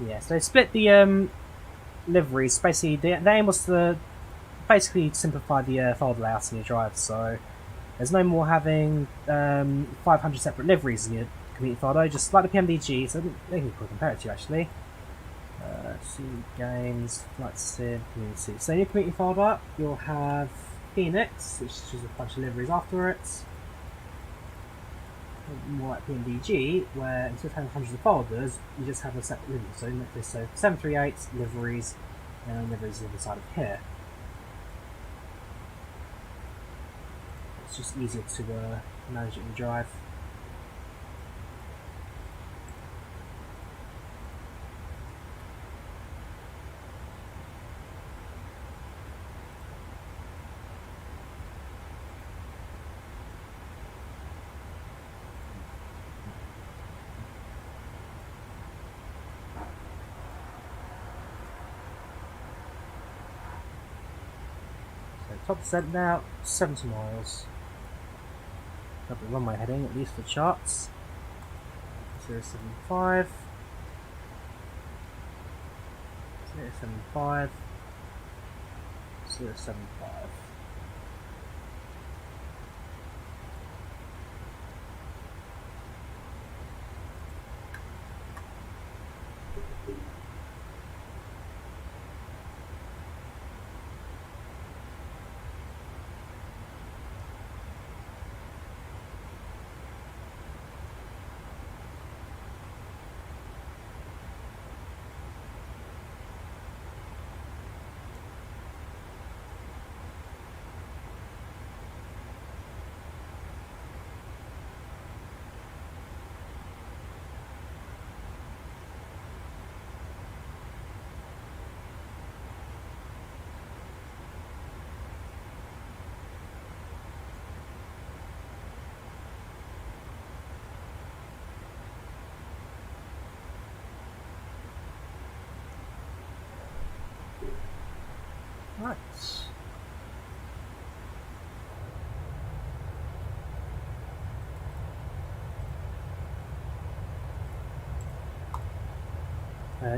Yeah, so they split the liveries. Basically, the aim was to basically simplify the file layout in your drive. So there's no more having 500 separate liveries in your community file, just like the PMDG. So they can compare it to actually. See games, flight sim, community. So in your community folder, you'll have Phoenix, which is just a bunch of liveries after it. More like PMDG, where instead of having hundreds of folders, you just have a separate livery. So 738 liveries, and liveries on the side of here. It's just easier to manage it in the drive. top descent now, 70 miles. Got the runway heading, at least for charts. 075. 075. 075. Right.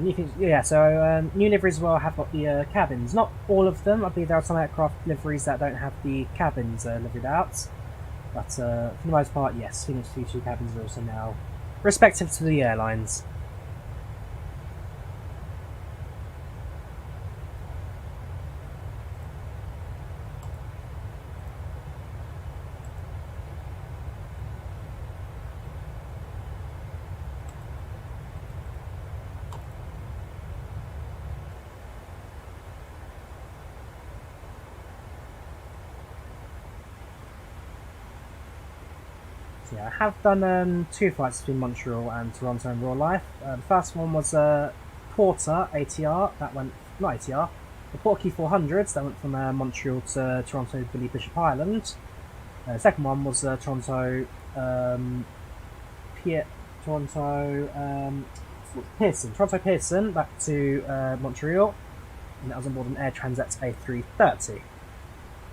New things, yeah. So new liveries as well have got the cabins. Not all of them. I believe there are some aircraft liveries that don't have the cabins liveried out. But for the most part, yes, Phoenix 2 cabins are also now respective to the airlines. Yeah, I have done 2 flights between Montreal and Toronto in real life. The first one was Porter ATR, that went, not ATR, the Portkey 400s, that went from Montreal to Toronto Billy Bishop Island. The second one was Toronto Pearson back to Montreal, and that was on board an Air Transat A330.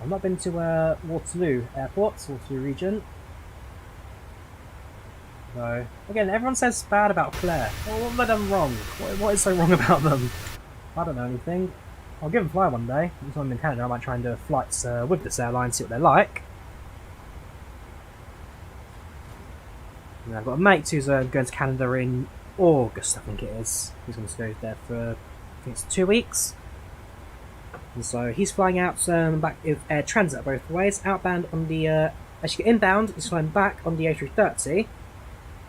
I've not been to Waterloo Airport, Waterloo region. So, again, everyone says bad about Flair. Well, what have I done wrong? What is so wrong about them? I don't know anything. I'll give them a fly one day. Next time I'm in Canada, I might try and do flights with this airline, see what they're like. And I've got a mate who's going to Canada in August, I think it is. He's going to go there for, I think it's 2 weeks. And so he's flying out back with Air Transat both ways. Outbound on the, actually inbound, he's flying back on the A330.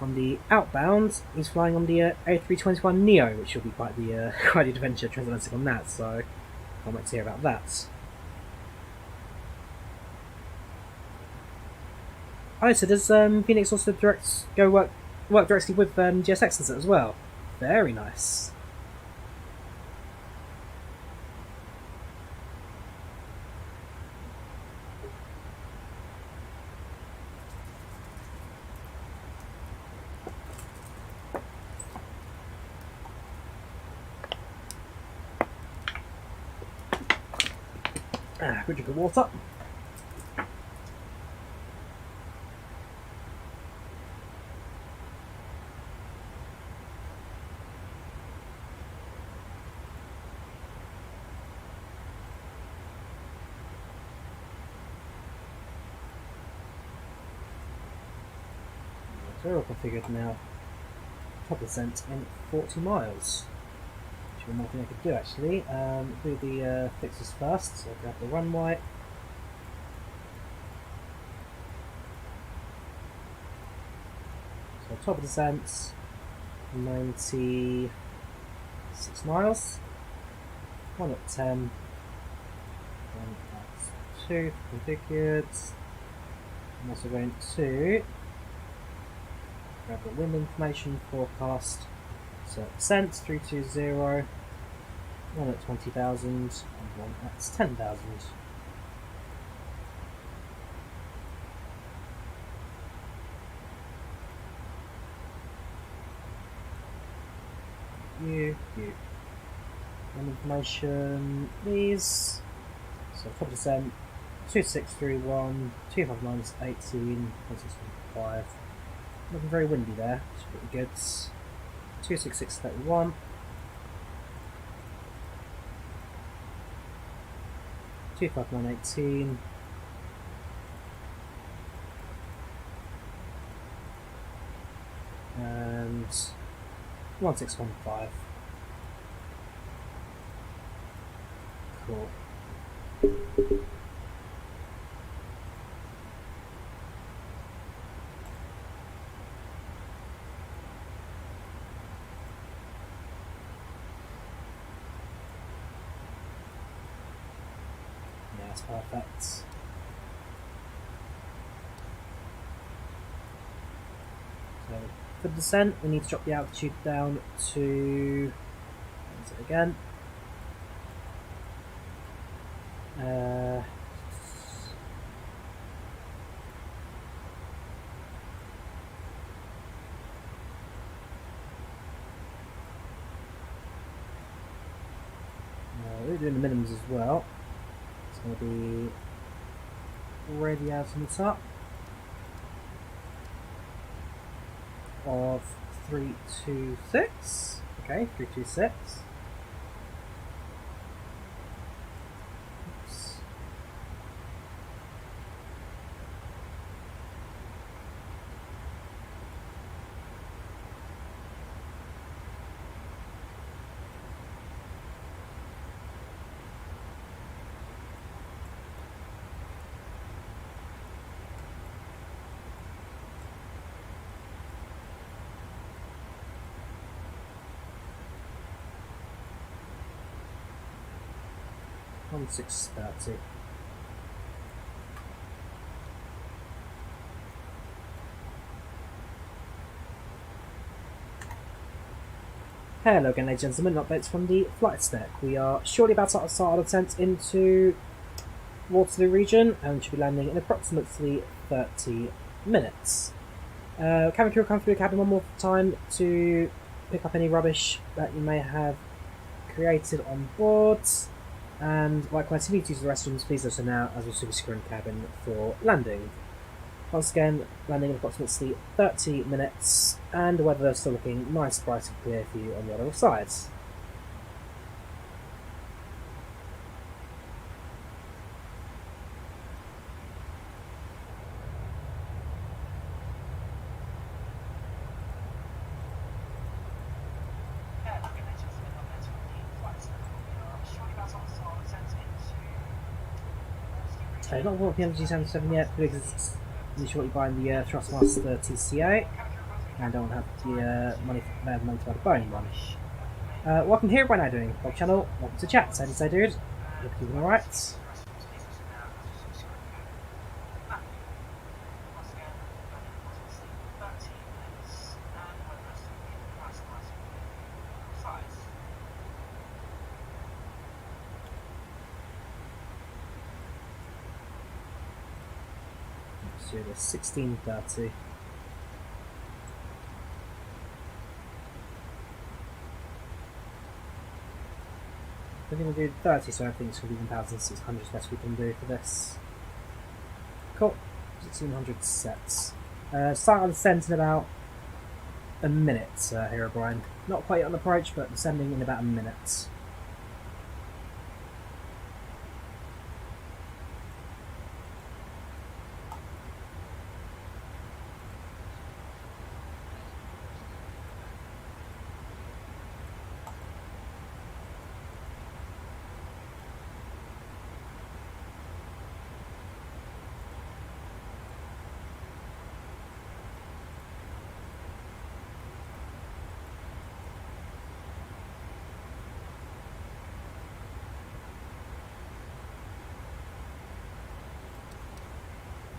On the outbound, he's flying on the A321neo, which will be quite the adventure transatlantic on that, so can't wait to hear about that. Oh, so does Phoenix also work directly with GSX as well? Very nice. Good drink of water. So we're all configured now. Top descent in 40 miles. One more thing I could do actually. Do the fixes first. So grab the runway. So top of descent, 96 miles. 1 at 10. 1 at 2 configured. I'm also going to grab the wind information forecast. So descent 320. 1 at 20,000 and 1 at 10,000. You. And information, these. So top descent 2631, 259 18, 165. Looking very windy there, it's pretty good. 26631. 259 18. And 1615. Cool. Yeah, that's perfect. So for descent, we need to drop the altitude down to, what is it again? We're doing the minimums as well. It's going to be ready out on the top of 326. Okay, 326. Oops. On 630. Hello again, ladies and gentlemen, updates from the flight deck. We are shortly about to start our descent into Waterloo region and should be landing in approximately 30 minutes. Cabin crew will come through the cabin one more time to pick up any rubbish that you may have created on board. And likewise, if you need to use the restrooms, please do so now as we'll soon be securing the cabin for landing. Once again, landing in approximately 30 minutes, and the weather is still looking nice, bright and clear for you on the other side. Not bought PMDG 77 yet, because it's shortly buying the Thrustmaster TCA, and I don't have the money to buy the Boeing one. Welcome here, what am I doing? Bob channel, welcome to chat. Say dude, hope you're doing alright. So it is 1630. We're going to do 30, so I think it's going to be 1,600 is best we can do for this. Cool. 1,600 sets. Start on descent in about a minute, here, O'Brien. Not quite on approach, but descending in about a minute.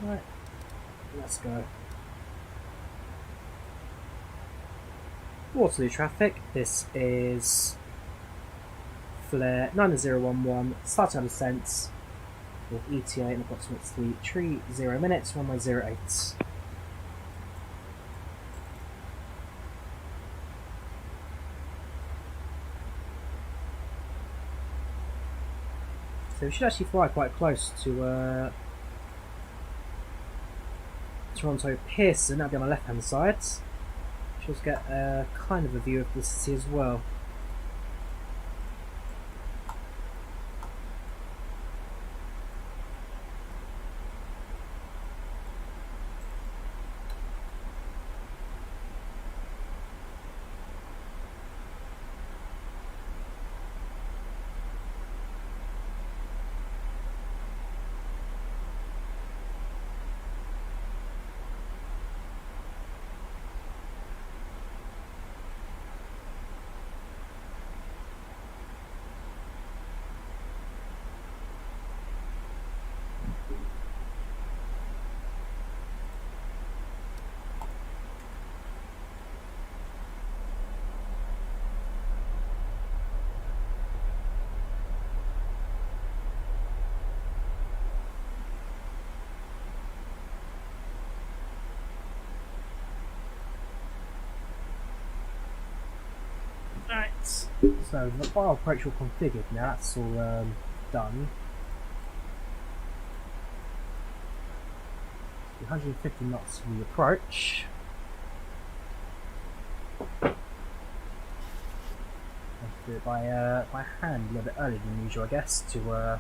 Right, let's go. Waterloo traffic, this is Flair 9011, starting our descent with ETA in approximately 30 minutes, runway 08. So we should actually fly quite close to Toronto Pearson. That'll be on the left hand side. Should get kind of a view of the city as well. Right, so the file approach all configured now, that's all done. 150 knots for the approach. Let's do it by hand a little bit earlier than usual, I guess, to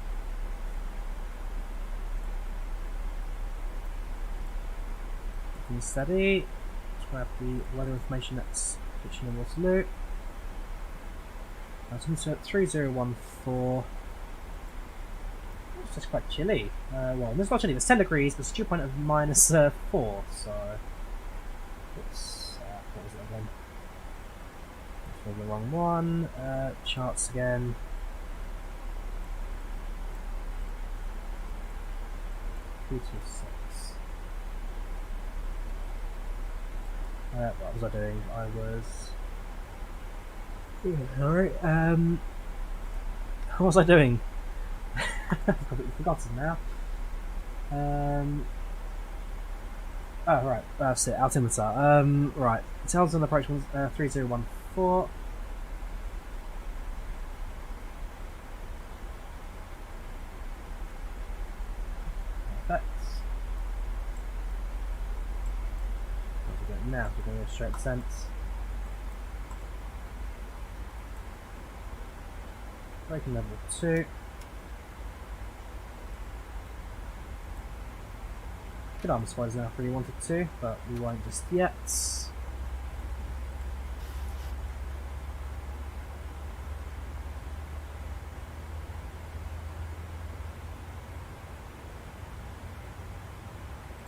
be steady. Let's grab the weather information that's pitching in Waterloo. That's insert 3014. It's just quite chilly. Well, it's not chilly, it's 10 degrees, but it's a dew point of -4, so it's what was it again? That's the wrong one. Charts again. $326. What was I doing? I was. Sorry. What was I doing? I've completely forgotten now. Oh right, that's it. Altimeter. Right. Tells on approach 3014. Perfect. What are we doing now? We're going to go straight descent. Braking level 2. Could armor spiders now if we wanted to, but we won't just yet.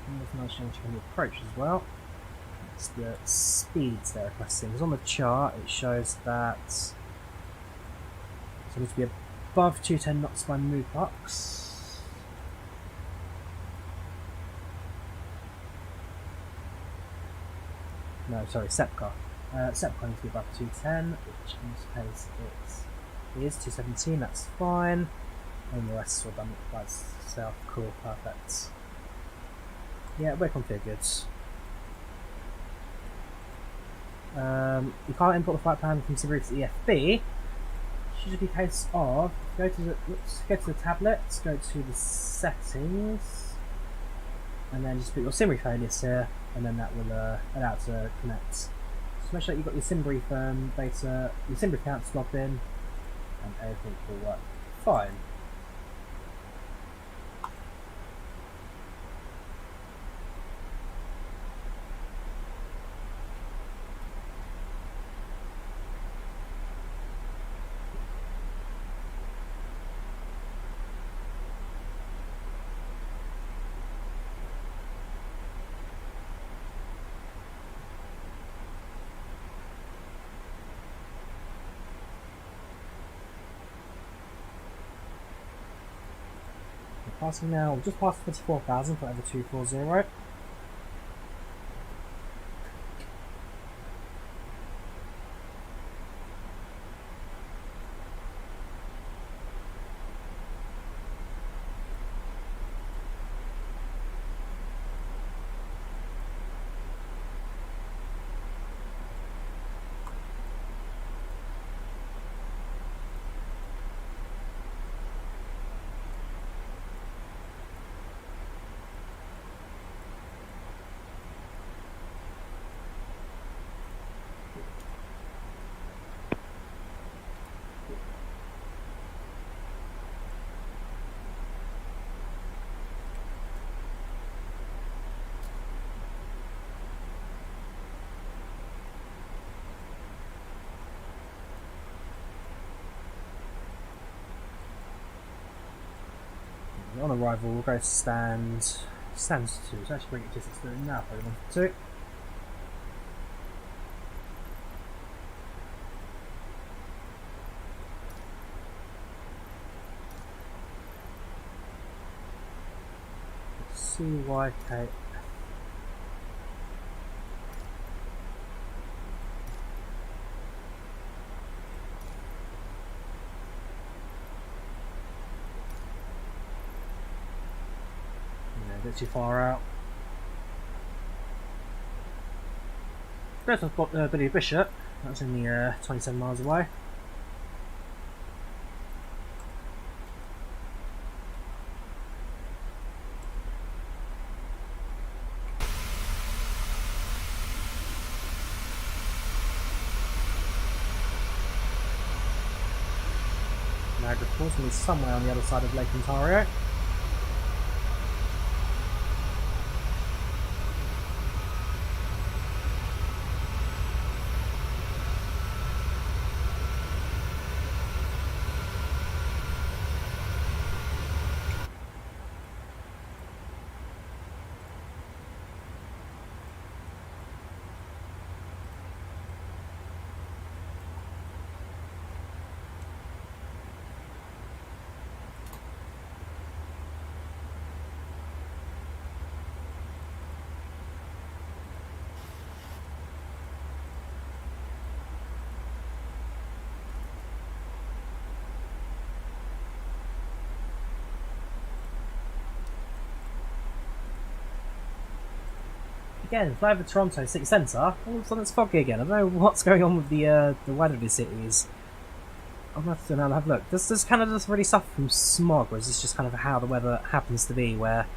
And there's another change from the approach as well. It's the speeds they're requesting. Because on the chart it shows that it needs to be above 210 knots by move box. No, sorry, SEPCA. SEPCA needs to be above 210, which in this case it is 217, that's fine. And the rest is all done by itself. Cool, perfect. Yeah, we're configured. You can't import the flight plan from Subaru to EFB. Should be a case of go to the tablet, go to the settings, and then just put your SimBrief alias here, and then that will allow it to connect. So make sure that you've got your SimBrief data, your SimBrief accounts logged in, and everything will work fine. Passing now, just past 24,000 for over 240. on arrival, we'll go to stand 2. So actually bring it distance to now, probably 1 for 2. CYK. A bit too far out. First I've got Billy Bishop, that's only 27 miles away. Navigraph is going to be somewhere on the other side of Lake Ontario. Again, fly over Toronto City Centre, all of a sudden it's foggy again. I don't know what's going on with the weather of these cities. I'm going to have to have a look. Does Canada just really suffer from smog, or is this just kind of how the weather happens to be, where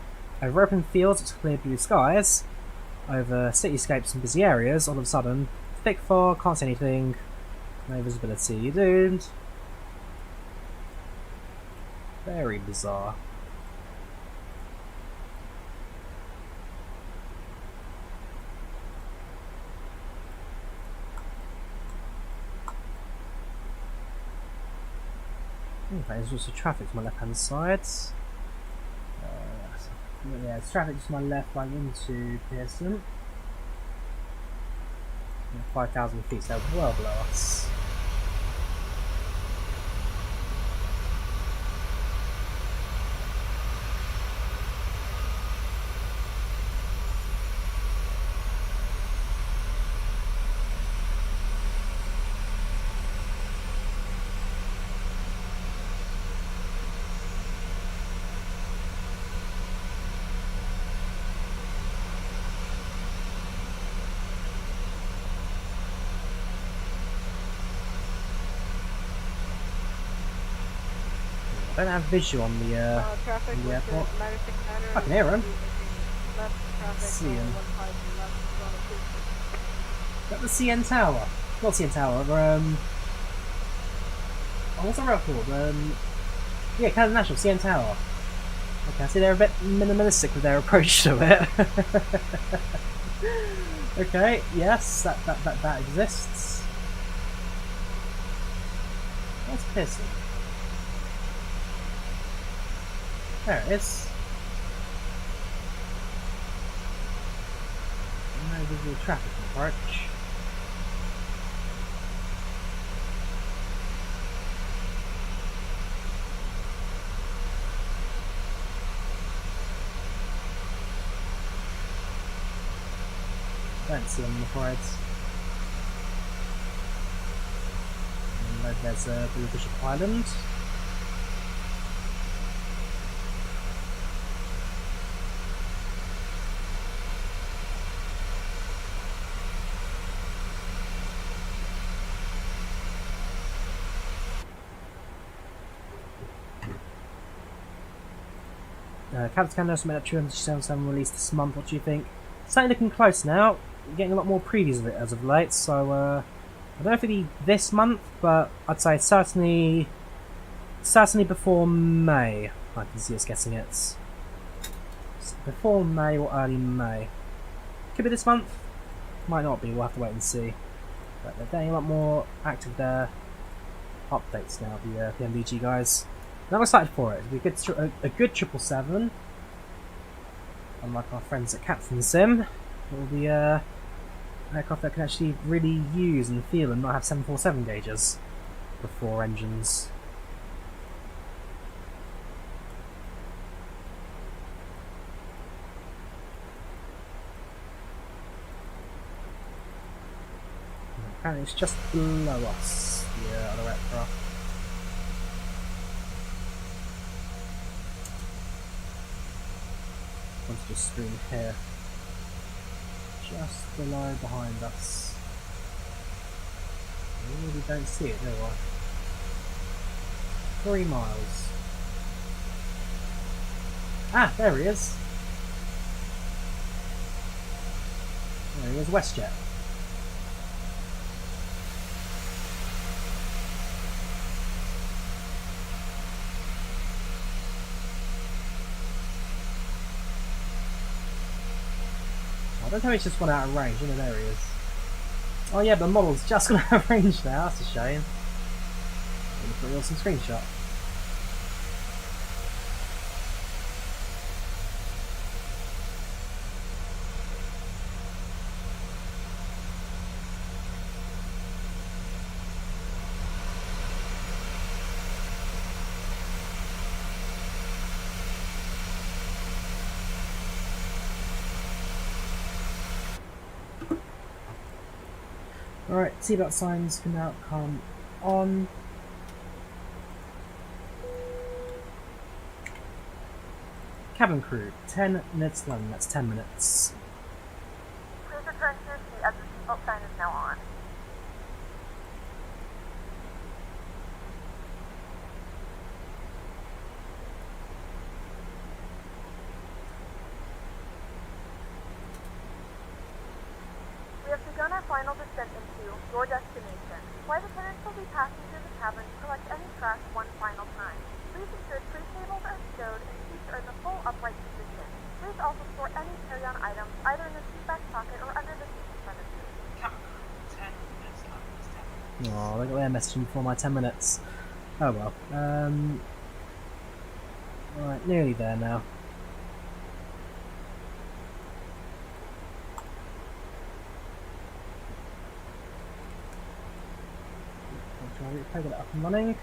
over open fields it's clear blue skies, over cityscapes and busy areas, all of a sudden, thick fog, can't see anything, no visibility, you're doomed. Very bizarre. Okay, there's also traffic to my left hand side. Yeah, there's traffic to my left going into Pearson. 5,000 feet, so well below us. I don't have visual on the airport. I can hear him. See him. Is that the CN Tower? Not CN Tower, what's the rail called? Yeah, Canada National, CN Tower. Okay, I see they're a bit minimalistic with their approach to it. Okay, yes, that exists. What's Pearson? There it is. No visual traffic approach. Don't see them, I'm afraid. And there's the Bishop Island. Captain Canada estimated that 277 released this month. What do you think? Starting looking close now. We're getting a lot more previews of it as of late. So I don't know if it'll be this month, but I'd say certainly before May. I can see us getting it before May or early May. Could be this month. Might not be. We'll have to wait and see. But they're getting a lot more active there. Updates now. The PMDG guys. I'm excited for it. It'll be a good 777. Unlike our friends at Captain Sim, it will be an aircraft that can actually really use and feel and not have 747 gauges with 4 engines. Apparently it's just below us, the other aircraft. Onto the screen here. Just below behind us. We really don't see it, do I? 3 miles. Ah, there he is. There he is, WestJet. I don't think it's just gone out of range. Oh, there he is. Oh yeah, but the model's just gone out of range now. That's a shame. Pretty awesome screenshot. Alright, seatbelt signs can now come on. Cabin crew, 10 minutes landing, that's 10 minutes. Please return to your seat as the seatbelt sign is now on. We have begun our final descent into your destination. Flight attendants will be passing through the cabin to collect any trash one final time. Please ensure tray tables are stowed and seats are in the full upright position. Please also store any carry-on items either in the seat back pocket or under the seat in front of you. Oh, look at their messaging for my 10 minutes. Oh well. Right, nearly there now. I'll get it up and running.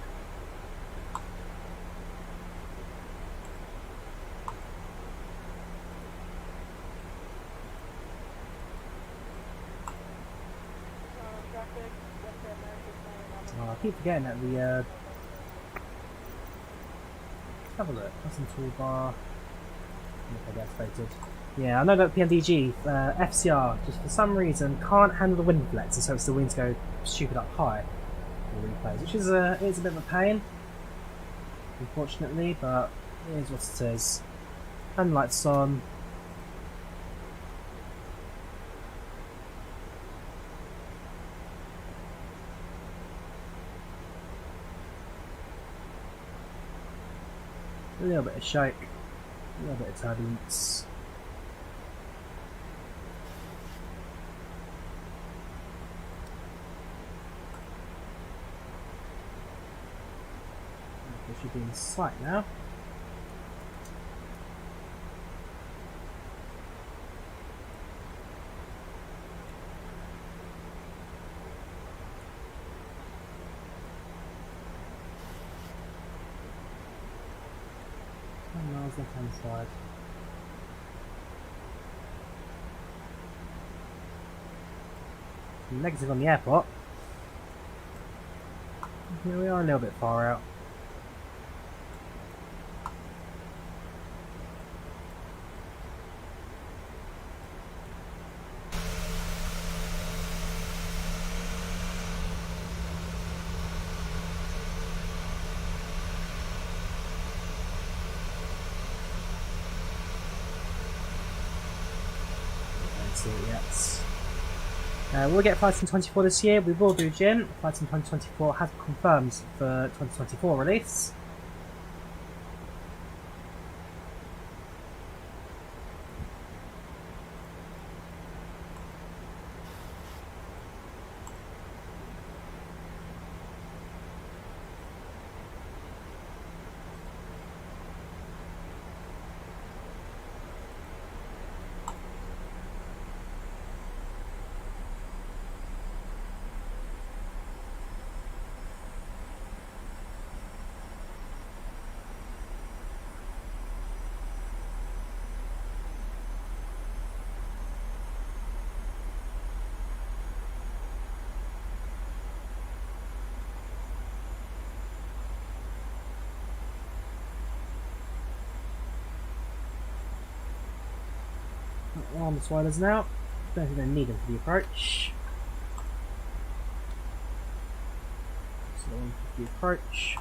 Oh, I keep forgetting that the let's have a look. That's in toolbar. Okay, that's stated. Yeah, I know that PMDG FCR just for some reason can't handle the wind flex, and so it's the wings go stupid up high. Replays, which is a bit of a pain, unfortunately, but it is what it is. And lights on. A little bit of shake, a little bit of turbulence. Should be in sight now. Miles left hand side. Negative on the airport. Here we are a little bit far out. Yes. We'll get Flight Sim 24 this year. We will do Jin. Flight Sim 2024 has confirmed for 2024 release. Arm the spoilers now. Don't think they need them for the approach. So on for the approach.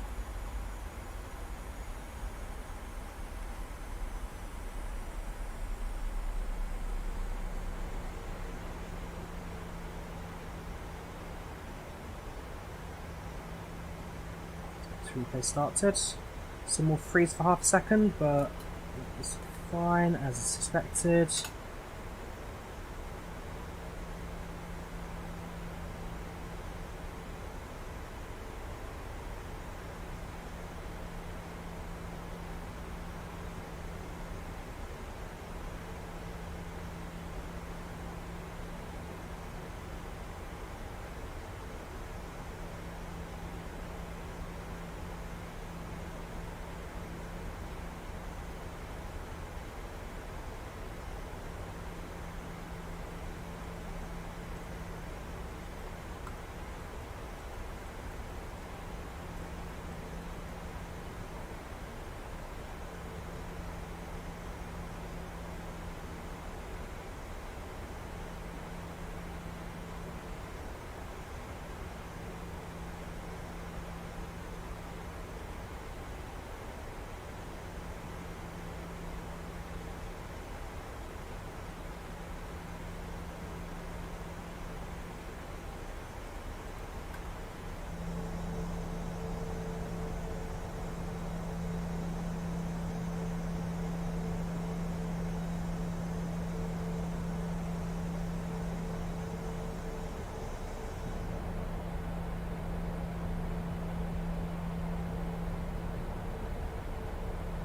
Replay started. Some more freeze for half a second, but it's fine as expected.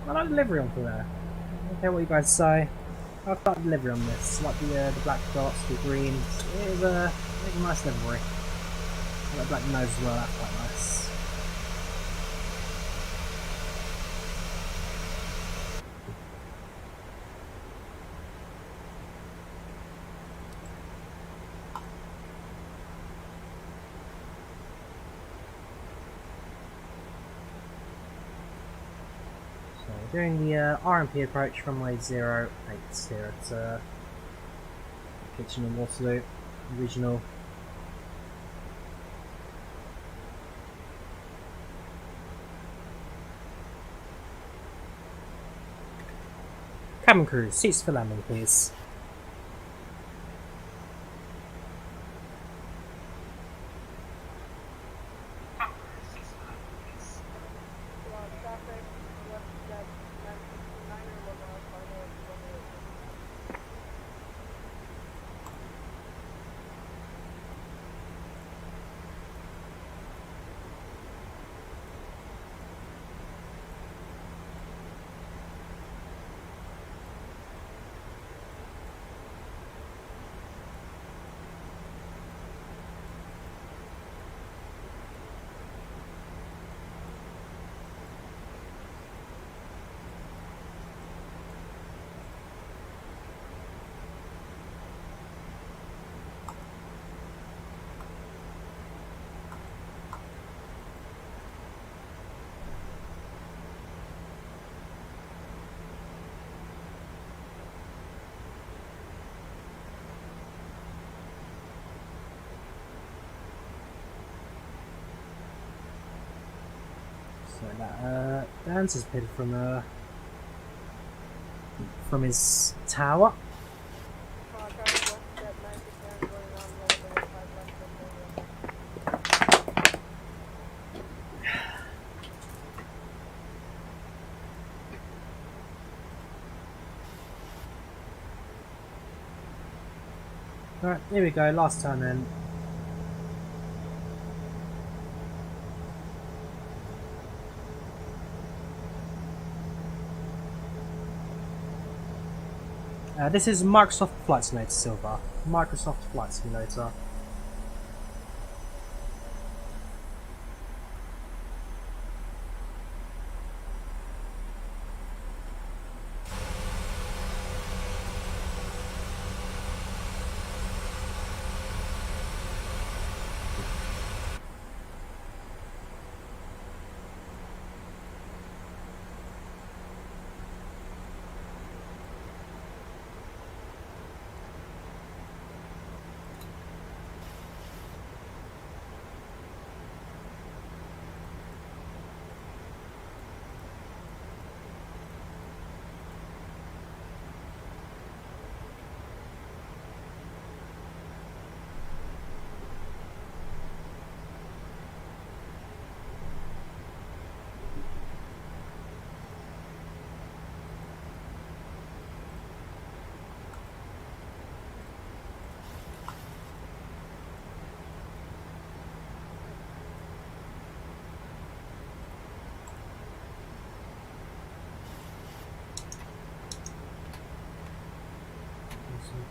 I like delivery on Flair. I don't care what you guys say. I like delivery on this. Like the black dots, the greens. It is a nice delivery. I like black nose as well. That's quite nice. Doing the RMP approach from runway 080 to Kitchener Waterloo Regional. Cabin crew, seats for landing please. So that Dan's has appeared from his tower. Alright, here we go, last turn in. This is Microsoft Flight Simulator Silver. Microsoft Flight Simulator.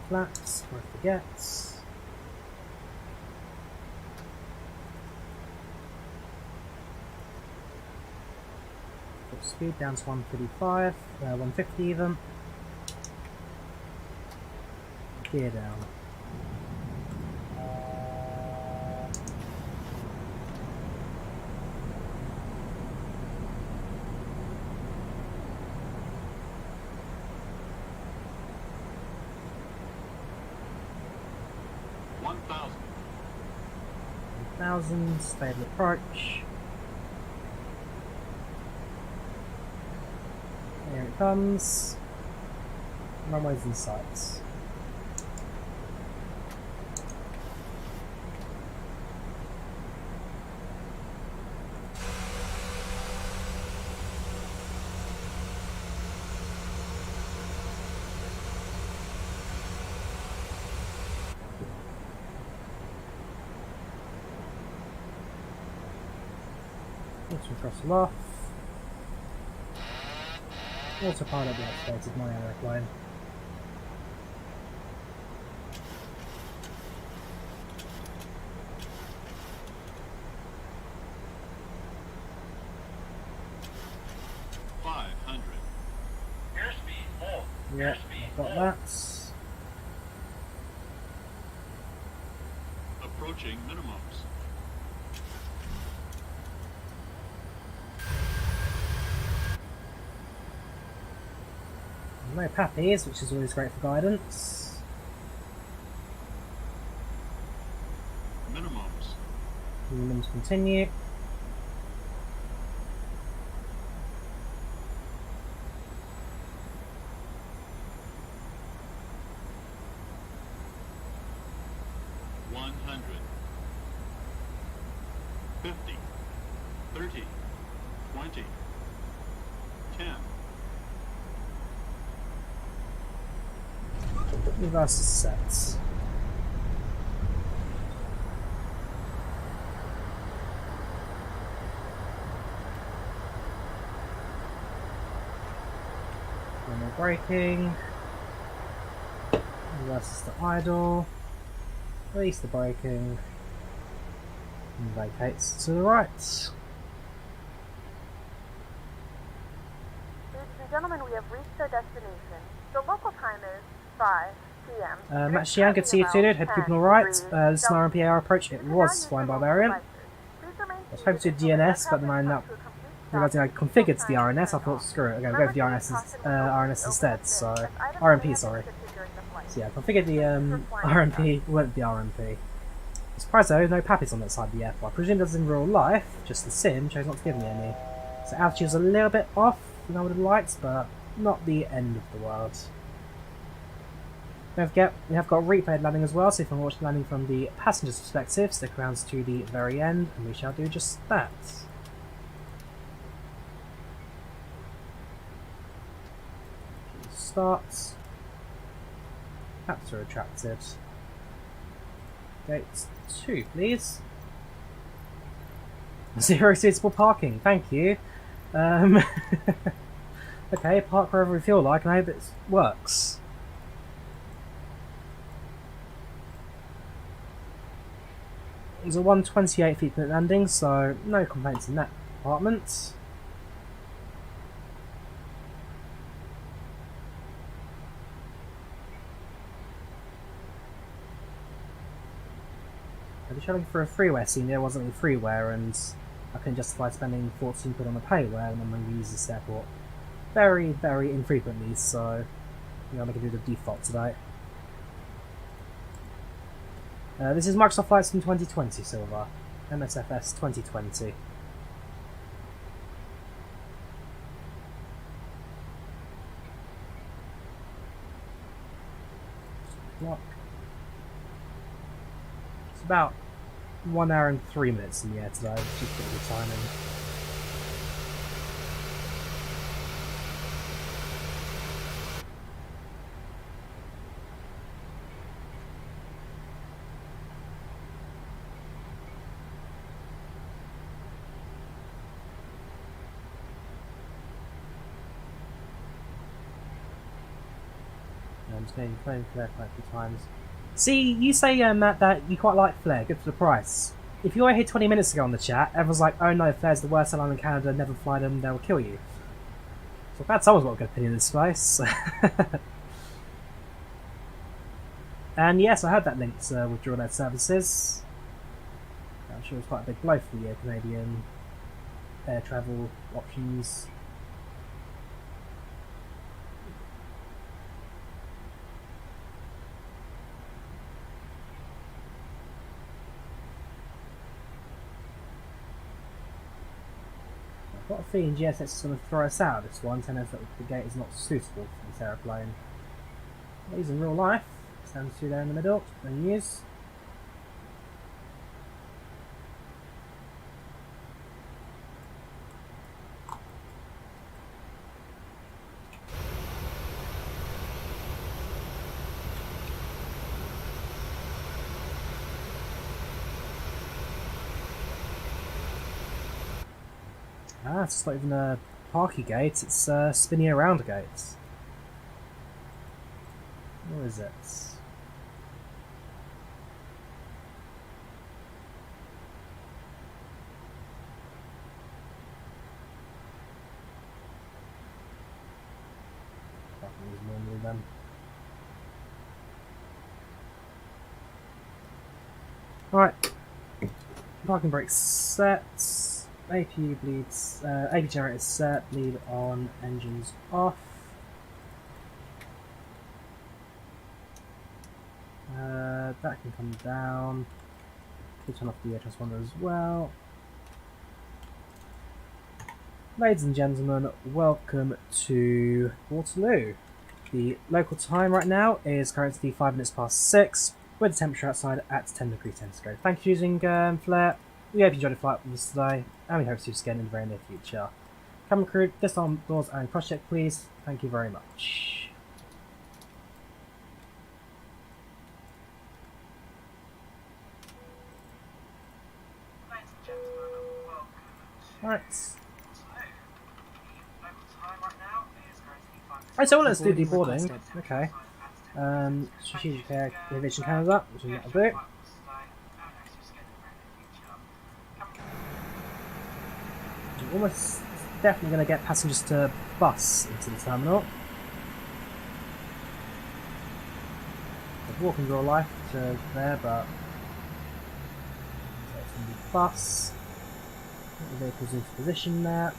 flaps, before I forget. Full speed down to 135, 150 even. Gear down. Stable approach. Here it comes. Runways in sight. Throttle off. Autopilot deactivated my aeroplane. Yeah, I've got that. Approaching minimums. No pappies, which is always great for guidance. Minimums. Minimums continue. Reverse sets. No more braking. Reverses to idle. Release the braking. And vacates to the right. Ladies and gentlemen, we have reached our destination. The local time is 5 p.m. Matt Xiang, good to see you too, dude. Hope you're keeping alright. This is an RMP air approach. It was Flying Barbarian. I was hoping to do DNS, but then I ended up realising I configured the RNS. I thought, screw it, okay, we'll go for the RNS instead. So, RMP, sorry. So yeah, I configured the RMP, went with the RMP. I'm surprised though, no pappies on that side of the airport. I presume that's in real life, just the sim chose not to give me any. So altitude was a little bit off than I would have liked, but not the end of the world. Don't forget, we have got a replayed landing as well, so if you want to watch the landing from the passenger's perspective, stick around to the very end, and we shall do just that. Start. Caps are retracted. Gate 2, please. 0 suitable parking, thank you. Okay, park wherever we feel like, and I hope it works. It was a 128 feet minute landing, so no complaints in that department. I was showing for a freeware scene, there wasn't any freeware, and I couldn't justify spending 14 quid on a payware when I'm going to use this airport very, very infrequently, so I'm going to do the default today. This is Microsoft Flight Sim 2020 Silver, MSFS 2020. Clock. It's about 1 hour and 3 minutes in the air today, which is pretty good timing. I'm just getting Flair quite a few times. See, you say, Matt, that you quite like Flair, good for the price. If you were here 20 minutes ago on the chat, everyone's like, oh no, Flair's the worst airline in Canada, never fly them, they'll kill you. So I'm glad someone's got a good opinion of this place. And yes, I heard that linked with Drawyah services. I'm sure it's quite a big blow for the Canadian air travel options. I've got a feeling GSX is going to throw us out of this one, telling us that the gate is not suitable for this aeroplane. These in real life, stands through there in the middle, and use. Ah, it's not even a parky gate, it's a spinny around gate. Where is it? Normally then. Alright. Parking brakes set. AP bleeds, AP generator set, bleed on, engines off. That can come down. We'll turn off the air transponder as well. Ladies and gentlemen, welcome to Waterloo. The local time right now is currently 5 minutes past 6, with the temperature outside at 10 degrees centigrade. Thank you for using Flair. We hope you enjoyed the flight with us today, and we hope to see you again in the very near future. Camera crew, disarm doors and cross check please. Thank you very much. Alright. Right, so let's do deboarding. Okay. Strategic Aviation Canada, which is not a bit. Almost definitely going to get passengers to bus into the terminal. The walk and draw life to there, but so it's going to be bus. Get the vehicles into position there.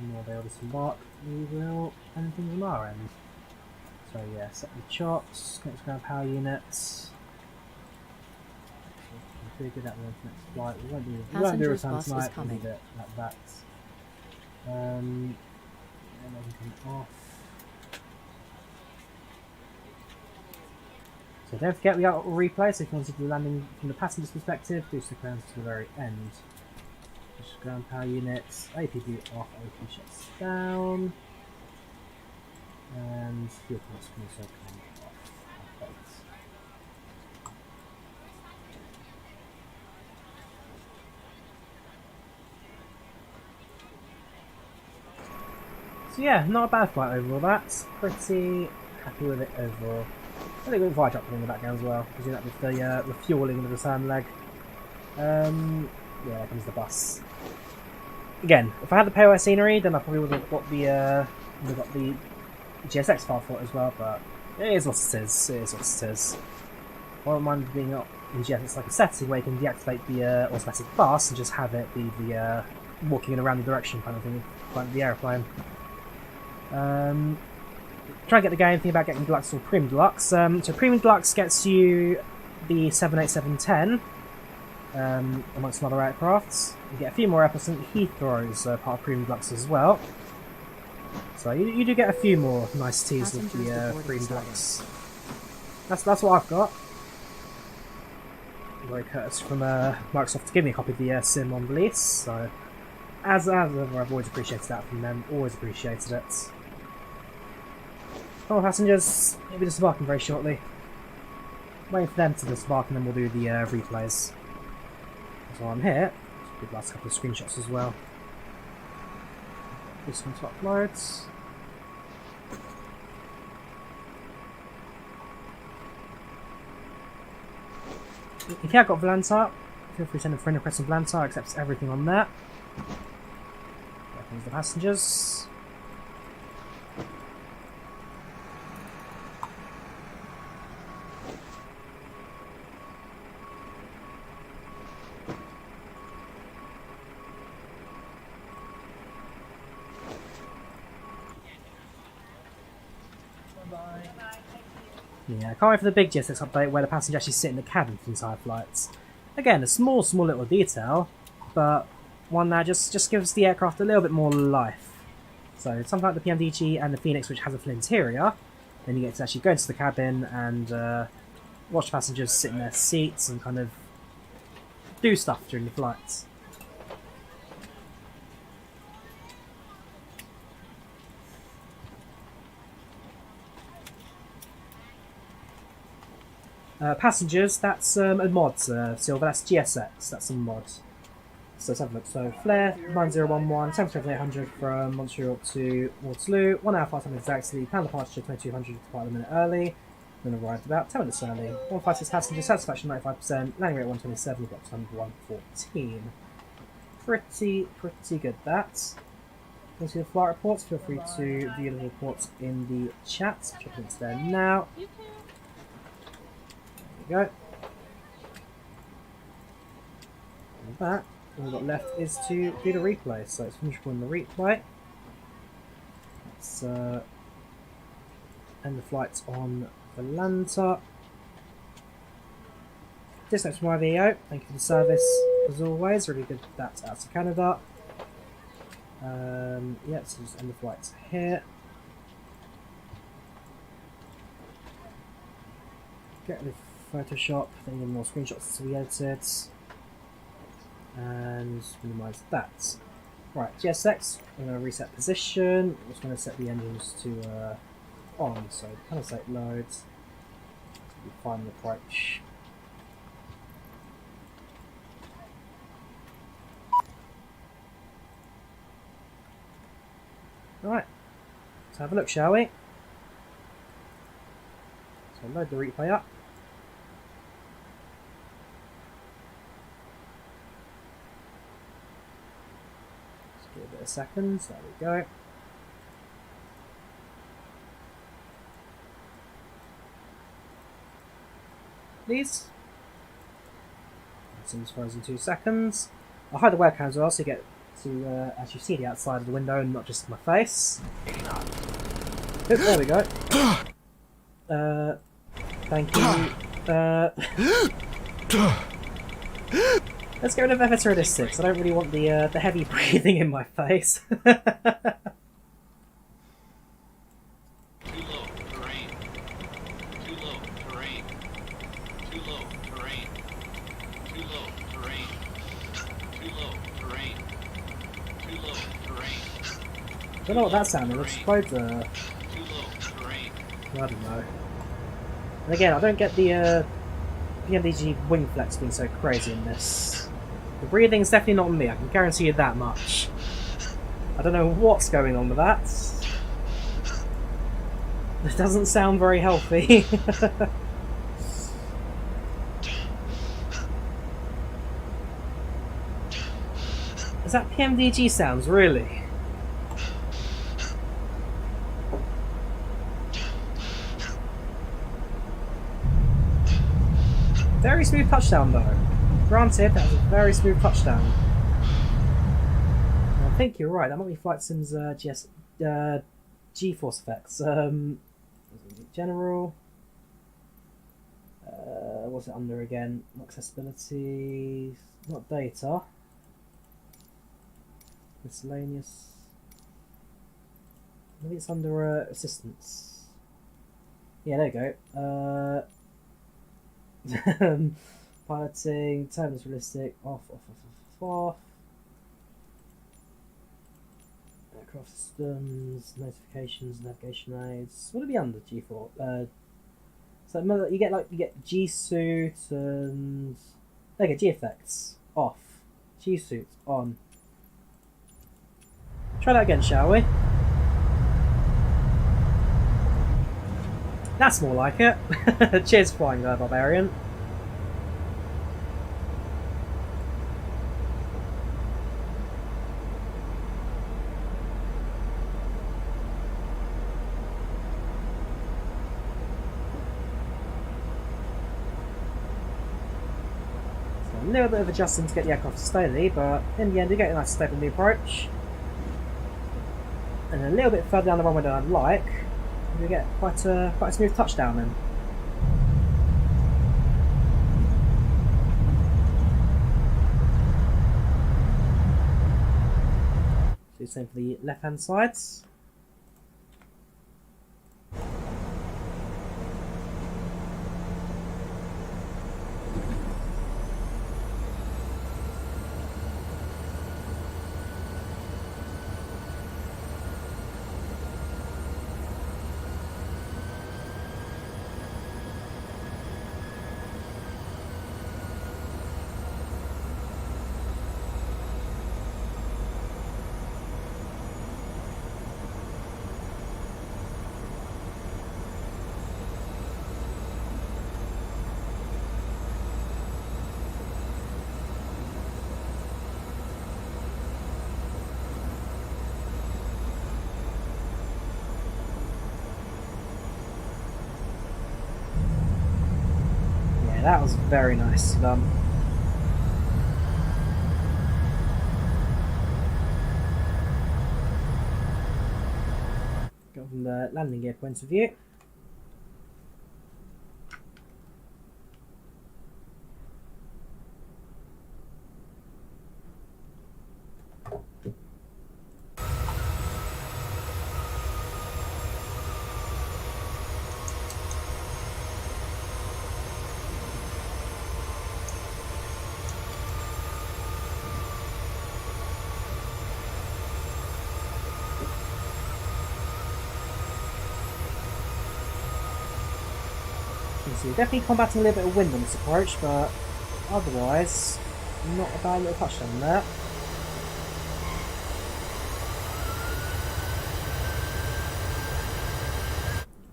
And while they all disembark, we will end things on our end. So yeah, set the chops, next ground power units. Configure that one for next flight. We won't do return tonight, we'll leave it like that. And then we can come off. So don't forget we got a replay, so if you want to do landing from the passenger's perspective, do stick around to the very end. Just ground power units, APV off, AP shuts down. And fuel pumps can also come off. So yeah, not a bad flight overall. That's pretty happy with it overall. I think we've got fire truck in the background as well. We're doing that with the refueling of the return leg. Yeah, there comes the bus. Again, if I had the POI scenery, then I probably would have got the GSX file for it as well. But it is what it is. It is what it is. I don't mind being up in GSX like a setting where you can deactivate the automatic bus and just have it be the walking in a random direction kind of thing, like the aeroplane. Try and get the game, think about getting Deluxe or Premium Deluxe. So Premium Deluxe gets you the 787-10, amongst some other aircrafts. You get a few more airports than Heathrow's part of Premium Deluxe as well. So you do get a few more niceties with the Premium Deluxe. That's what I've got. Very courteous from Microsoft to give me a copy of the sim on release. So as ever, I've always appreciated that from them. Always appreciated it. Come on, passengers. We'll be disembarking very shortly. Waiting for them to disembark and then we'll do the replays. So I'm here. Let's do the last couple of screenshots as well. This one to upload. If you have got Volanta, feel free to send a friend request on Volanta. Accepts everything on there. There comes the passengers. Yeah, I can't wait for the big GSX update where the passengers actually sit in the cabin for the entire flights. Again, a small little detail, but one that just gives the aircraft a little bit more life. So something like the PMDG and the Phoenix, which has a full interior, then you get to actually go into the cabin and watch passengers sit in their seats and kind of do stuff during the flights. Passengers, that's a mod, Silver, that's GSX, that's a mod. So let's have a look. So Flair 9011, 77800 from Montreal to Waterloo, 1 hour 5 minutes exactly, plan departure 2200, depart a minute early, then arrived about 10 minutes early. 156 passengers, satisfaction 95%, landing rate 127, got time 114. Pretty good that. Go to the flight reports, feel free to view the reports in the chat, check links there now. There we go. And that, all we've got left is to do the replay. So let's finish recording the replay. Let's end the flights on Volanta. Dispatch from IVAO, thank you for the service as always, really good that out to Canada. Yeah, so just end the flights here. Get rid of Photoshop, then get more screenshots to be edited, and minimize that. Right, GSX, I'm going to reset position. I'm just going to set the engines to on, so kind of set loads. Final approach. Right, let's have a look, shall we? So load the replay up. Just give it a bit of seconds, there we go. Please. Seems frozen 2 seconds. I'll hide the webcam as well so you get to actually see the outside of the window and not just my face. Oh, there we go. Thank you. Let's get rid of FS Realistics. I don't really want the heavy breathing in my face. I don't know what that sounded. It's quite I don't know. And again, I don't get the PMDG wing flex being so crazy in this. The breathing's definitely not on me, I can guarantee you that much. I don't know what's going on with that. It doesn't sound very healthy. Is that PMDG sounds, really? Very smooth touchdown though. Granted, that was a very smooth touchdown. I think you're right, that might be Flight Sim's GeForce effects. General. What's it under again? Not accessibility, not data. Miscellaneous. Maybe it's under assistance. Yeah, there you go. Piloting, terminus realistic, off. Aircraft systems, notifications, navigation aids. What would it be under G4? So you get G suit and okay, G effects off, G suit on. Try that again, shall we? That's more like it. Cheers, Flying Barbarian. A little bit of adjusting to get the aircraft steady, but in the end you get a nice stable new approach. And a little bit further down the runway than I'd like, you get quite a smooth touchdown then. Do the same for the left hand sides. That was very nice done. Go from the landing gear point of view. So you're definitely combating a little bit of wind on this approach, but otherwise, not a bad little touchdown there.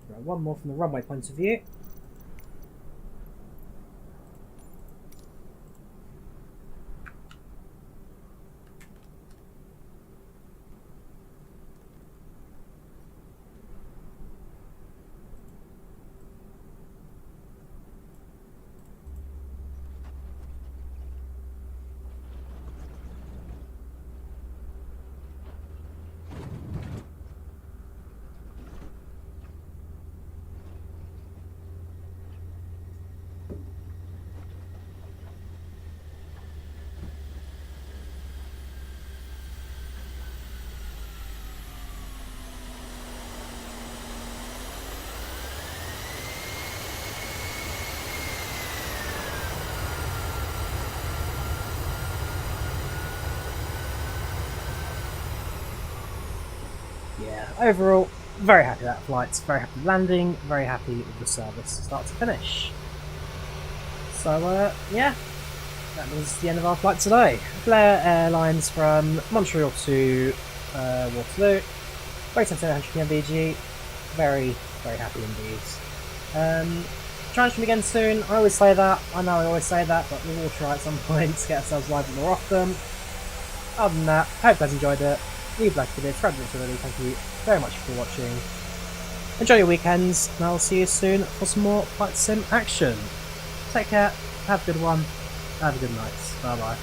Right, one more from the runway point of view. Yeah, overall, very happy with that flight, very happy with landing, very happy with the service, start to finish. So, yeah, that was the end of our flight today. Flair Airlines from Montreal to Waterloo, rated 700 PMDG, very, very happy indeed. Try and stream again soon, I always say that, I know I always say that, but we will try at some point to get ourselves live more often. Other than that, hope you guys enjoyed it. Leave a like if you did, thank you very much for watching. Enjoy your weekends, and I'll see you soon for some more Flight Sim action. Take care, have a good one, have a good night. Bye bye.